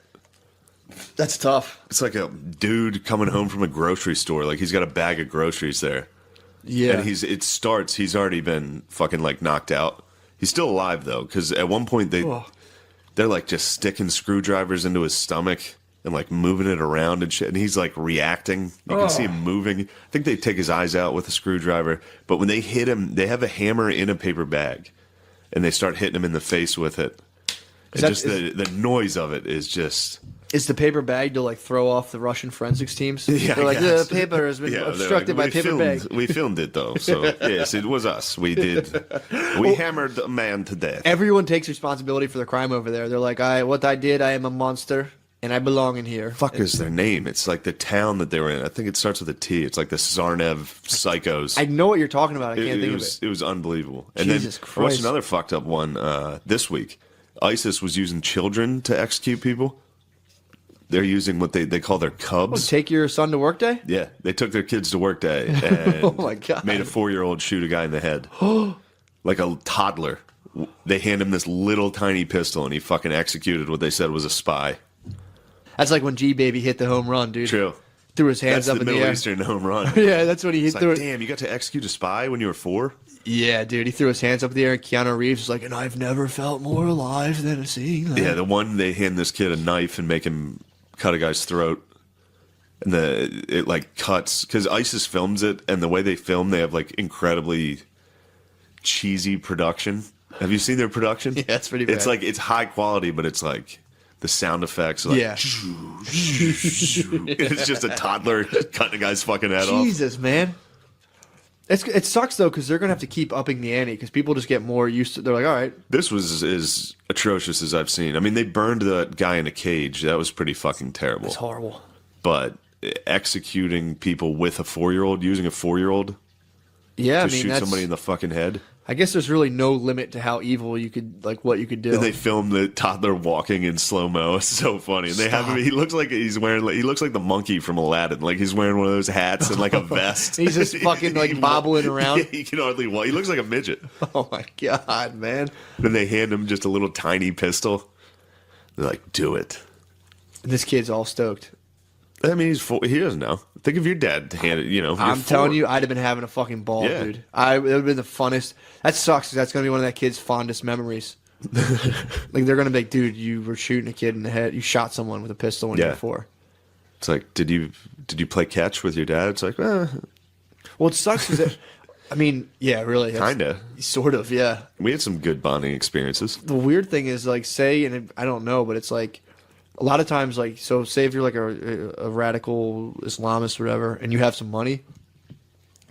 That's tough. It's like a dude coming home from a grocery store. Like he's got a bag of groceries there. Yeah. And he's already been fucking like knocked out. He's still alive though, because at one point they're like just sticking screwdrivers into his stomach and like moving it around and shit. And he's like reacting. You can see him moving. I think they take his eyes out with a screwdriver. But when they hit him, they have a hammer in a paper bag and they start hitting him in the face with it. And that- just the noise of it is just. Is the paper bag to like throw off the Russian forensics teams? Yeah, They're like, I guess. the paper has been Yeah, they're obstructed like, by paper bag. We filmed it though, so yes, it was us. We hammered a man to death. Everyone takes responsibility for the crime over there. They're like, what I did, I am a monster, and I belong in here. Fuck is their name? It's like the town that they were in. I think it starts with a T. It's like the Zarnev Psychos. I know what you're talking about. I can't think of it. It was unbelievable. And Jesus then I watched Christ. another fucked up one this week. ISIS was using children to execute people. They're using what they call their cubs. Take your son to work day? Yeah, they took their kids to work day and Oh my God. made a 4-year-old shoot a guy in the head. Like a toddler. They hand him this little tiny pistol and he fucking executed what they said was a spy. That's like when G Baby hit the home run, dude. True. Threw his hands That's up the in Middle the air. Eastern home run. Yeah, that's what he hit. It's like, damn, you got to execute a spy when you were 4? Yeah, dude, he threw his hands up in the air, and Keanu Reeves was like, and I've never felt more alive than seeing that. Yeah, the one they hand this kid a knife and make him cut a guy's throat. And it like cuts because ISIS films it, and the way they film, they have like incredibly cheesy production. Have you seen their production? Yeah, it's pretty bad. It's like it's high quality, but it's like the sound effects. Like, Yeah. it's just a toddler cutting a guy's fucking head off. Jesus, man. It sucks though because they're gonna have to keep upping the ante because people just get more used to. They're like, all right, This was as atrocious as I've seen. I mean, they burned the guy in a cage. That was pretty fucking terrible. it's horrible. But executing people with a 4-year-old, using a 4-year-old Yeah, to I mean, shoot that's, somebody in the fucking head. I guess there's really no limit to how evil you could, like, what you could do. And they filmed the toddler walking in slow mo. It's so funny. And they have him. He looks like he's wearing. He looks like the monkey from Aladdin. Like he's wearing one of those hats and like a vest. He's just fucking like bobbling around. Yeah, he can hardly walk. He looks like a midget. Oh my god, man! Then they hand him just a little tiny pistol. They're like, "Do it." This kid's all stoked. I mean, he's 4. He doesn't know. Think of your dad handed. You know, I'm telling you, I'd have been having a fucking ball, Yeah. dude. It would have been the funnest. That sucks because that's gonna be one of that kid's fondest memories. Like they're gonna be like, dude, you were shooting a kid in the head. You shot someone with a pistol when you were 4. It's like, did you play catch with your dad? It's like, Well, it sucks because I mean, yeah, really, that's- kinda. sort of, yeah. We had some good bonding experiences. The weird thing is, like, say, and I don't know, but it's like a lot of times, like, so say if you're like a radical Islamist or whatever, and you have some money,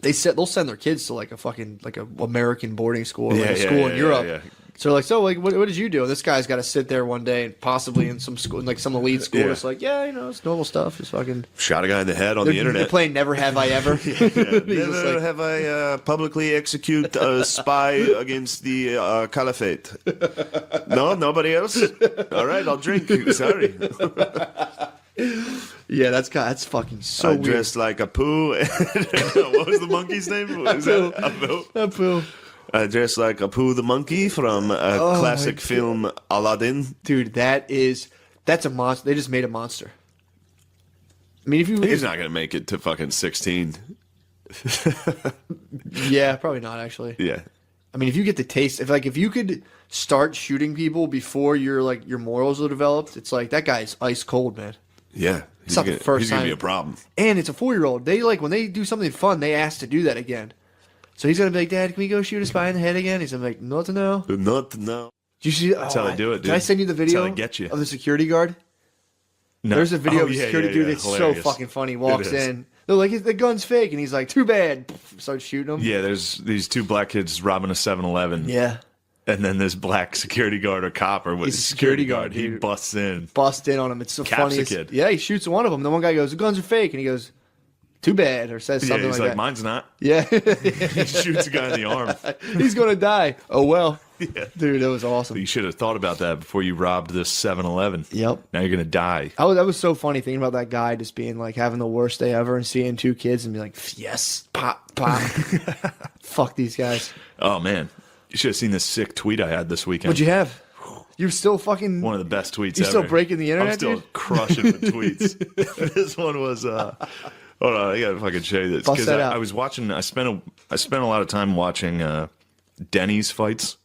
they'll send their kids to like a fucking like a American boarding school or like a school in Europe. yeah. So they're like, so like, what did you do? And this guy's got to sit there one day and possibly in some school, like some elite school. Yeah. It's like, yeah, you know, it's normal stuff. Just fucking. Shot a guy in the head on They're, the internet. they're playing Never Have I Ever. He's just Never like, have I publicly execute a spy against the caliphate. No, nobody else. All right, I'll drink. Sorry. yeah, that's fucking so I weird. dressed like a poo. What was the monkey's name? Was that Apu? Apu. I dressed like Apu the monkey from a classic film Aladdin. Dude, that's a monster. They just made a monster. I mean, He's not gonna make it to fucking 16. yeah, probably not actually. Yeah. I mean, if you get the taste, if you could start shooting people before your morals are developed, it's like that guy's ice cold, man. Yeah. It's not the first he's gonna be time. a problem. And it's a 4-year-old. They when they do something fun, they ask to do that again. So he's gonna be like, Dad, can we go shoot a spy in the head again? He's gonna be like, no. Not no. Do you see? That's how they do it, dude. Can I send you the That's how video they get you. of the security guard? No. There's a video Oh, of a yeah, security yeah, dude. yeah. It's Hilarious. so fucking funny. He walks It is. in. They're like, the gun's fake, and he's like, too bad. Starts shooting him. Yeah, there's these 2 black kids robbing a 7-Eleven. Yeah. And then this black security guard or cop or what? He's a security guard, He dude. busts in. Bust in on him. It's so Caps funny. the kid. Yeah, he shoots one of them. The one guy goes, the guns are fake, and he goes, too bad, or says Yeah, something he's like like, that. mine's not. Yeah. He shoots a guy in the arm. He's gonna die. Oh well. Yeah. Dude, that was awesome. You should have thought about that before you robbed this 7-Eleven. Yep. Now you're gonna die. That was so funny thinking about that guy just being like having the worst day ever and seeing 2 kids and be like, yes, pop, pop. Fuck these guys. Oh man, you should have seen this sick tweet I had this weekend. What'd you have? You're still fucking. One of the best tweets You're ever. still breaking the internet, I'm still dude? crushing the tweets. This one was. Hold on, I gotta fucking show you this Bust that out. I was watching. I spent a lot of time watching Denny's fights,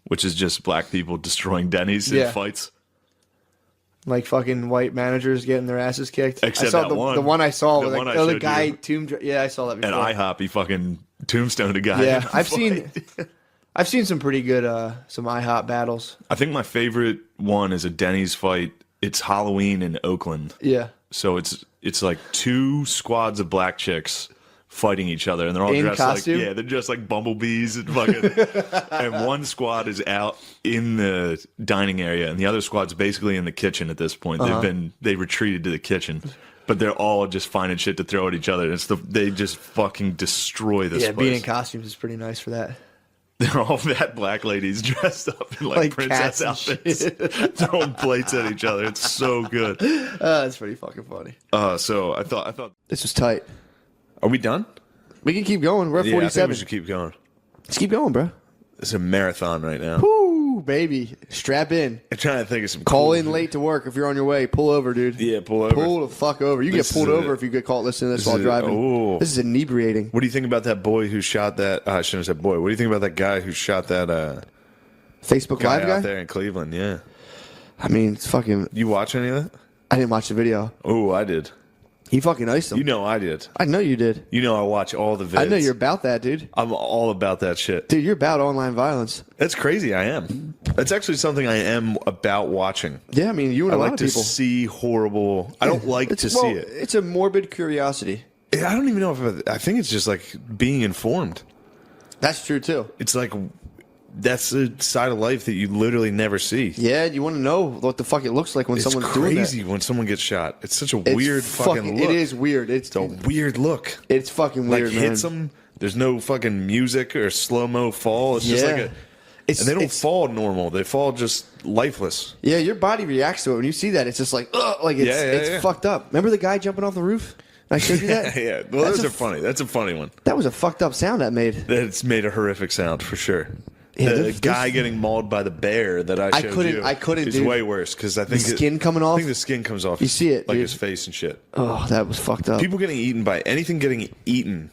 which is just black people destroying Denny's Yeah. in fights. Like fucking white managers getting their asses kicked. Except I saw that one. The one I saw. The was one like, I oh, the showed guy you. Yeah, I saw that At before. IHOP, he fucking tombstoned a guy. Yeah, in a I've fight. I've seen some pretty good some IHOP battles. I think my favorite one is a Denny's fight. It's Halloween in Oakland. Yeah. So it's like 2 squads of black chicks fighting each other, and they're all In dressed costume? like they're just like bumblebees and fucking. And one squad is out in the dining area, and the other squad's basically in the kitchen at this point. They retreated to the kitchen, but they're all just finding shit to throw at each other. They just fucking destroy this Yeah, place. being in costumes is pretty nice for that. They're all fat black ladies dressed up in like princess cats and outfits, throwing plates at each other. It's so good. That's pretty fucking funny. So I thought, This was tight. are we done? We can keep going. We're at Yeah, I think 47. we should keep going. Let's keep going, bro. It's a marathon right now. Woo, baby. Strap in. I'm trying to think of some. Call cool in late to work if you're on your way. Pull over, dude. Yeah, pull over. Pull the fuck over. You This get pulled is over if you get caught listening to this this while is driving. oh. This is inebriating. What do you think about that boy who shot that? I shouldn't have said boy. What do you think about that guy who shot that Facebook guy Live out guy? there in Cleveland? Yeah. I mean, it's fucking. You watch any of that? I didn't watch the video. Oh, I did. He fucking iced him. You know I did. I know you did. You know I watch all the vids. I know you're about that, dude. I'm all about that shit. Dude, you're about online violence. That's crazy. I am. That's actually something I am about watching. Yeah, I mean, you and I a lot like of to people. see horrible. I don't like to see it. It's a morbid curiosity. I don't even know if I think it's just like being informed. That's true too. It's like that's a side of life that you literally never see. Yeah, you want to know what the fuck it looks like when It's someone's doing that. crazy when someone gets shot. It's such a It's weird fucking look. It is weird. It's a weird look. It's fucking Like weird, man. hits them. There's no fucking music or slow mo fall. It's just like a. It's, And they don't it's- fall normal. They fall just lifeless. Yeah, your body reacts to it when you see that. It's just like, ugh, like it's Yeah. fucked up. Remember the guy jumping off the roof? I showed you that. Yeah. Well, That's those a are funny. That's a funny one. That was a fucked up sound that made. It's made a horrific sound for sure. Yeah, The there's- guy getting mauled by the bear that I showed you. I couldn't, is dude. way worse because I think The skin coming off? I think the skin comes off. You see it, like dude. his face and shit. Oh, that was fucked up. People getting eaten by anything getting eaten,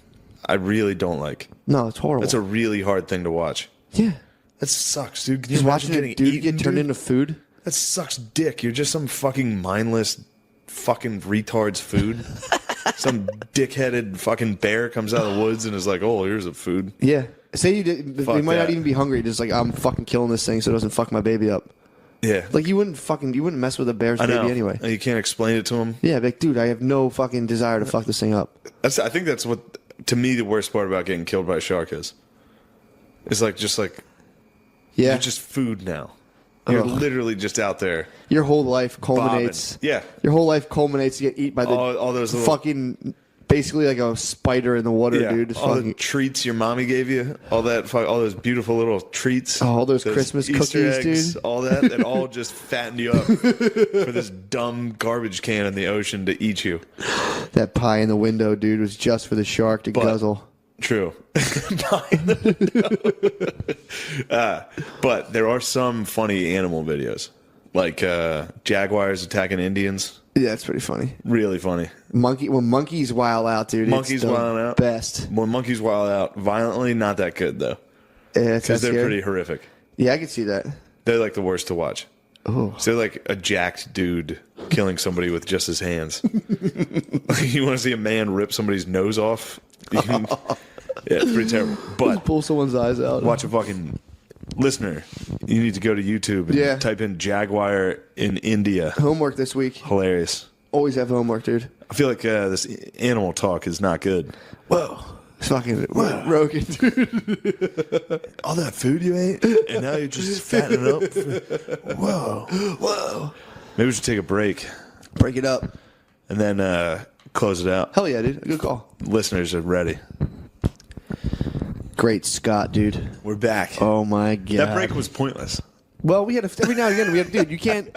I really don't like. No, it's horrible. That's a really hard thing to watch. yeah. That sucks, dude. Can you Just imagine watching a getting dude eaten, get turned dude? into food. That sucks dick. You're just some fucking mindless fucking retard's food. Some dick-headed fucking bear comes out of the woods and is like, "Oh, here's a food." Yeah. Say you did. They Fuck might not that. even be hungry. Just like I'm fucking killing this thing so it doesn't fuck my baby up. Yeah, Like you wouldn't mess with a bear's I know. baby anyway. And you can't explain it to him. Yeah, like dude, I have no fucking desire to fuck this thing up. I think that's what, to me, the worst part about getting killed by a shark is. It's like just like Yeah. you're just food now. You're Ugh. literally just out there. Your whole life culminates. Bobbing. Yeah. Your whole life culminates to get eaten by the All those little- fucking basically like a spider in the water, Yeah, dude. It's all the fucking, treats your mommy gave you, all those beautiful little treats, Oh, all those Christmas Easter cookies, eggs, dude. all that, it all just fattened you up for this dumb garbage can in the ocean to eat you. that pie in the window, dude, was just for the shark to guzzle. True. But there are some funny animal videos, like jaguars attacking Indians. Yeah, that's pretty funny. Really funny. When monkeys wild out, dude. Monkeys it's the wild out. Best. When monkeys wild out violently, not that good though, Yeah, because they're pretty horrific. Yeah, I can see that. They're like the worst to watch. Oh. So they're like a jacked dude killing somebody with just his hands. You want to see a man rip somebody's nose off? Yeah, it's pretty terrible. But Pull someone's eyes out. watch a fucking listener. You need to go to YouTube and Yeah. type in jaguar in India. Homework this week. Hilarious. Always have homework, dude. I feel like this animal talk is not good. Whoa. It's fucking Rogan, dude. All that food you ate, and now you're just fattening up. Whoa. Whoa. Maybe we should take a break Break it up. and then close it out. Hell yeah, dude. Good call. Listeners are ready. Great Scott, dude. We're back. Oh my god. That break was pointless. Well, we had every now and again. Dude, you can't.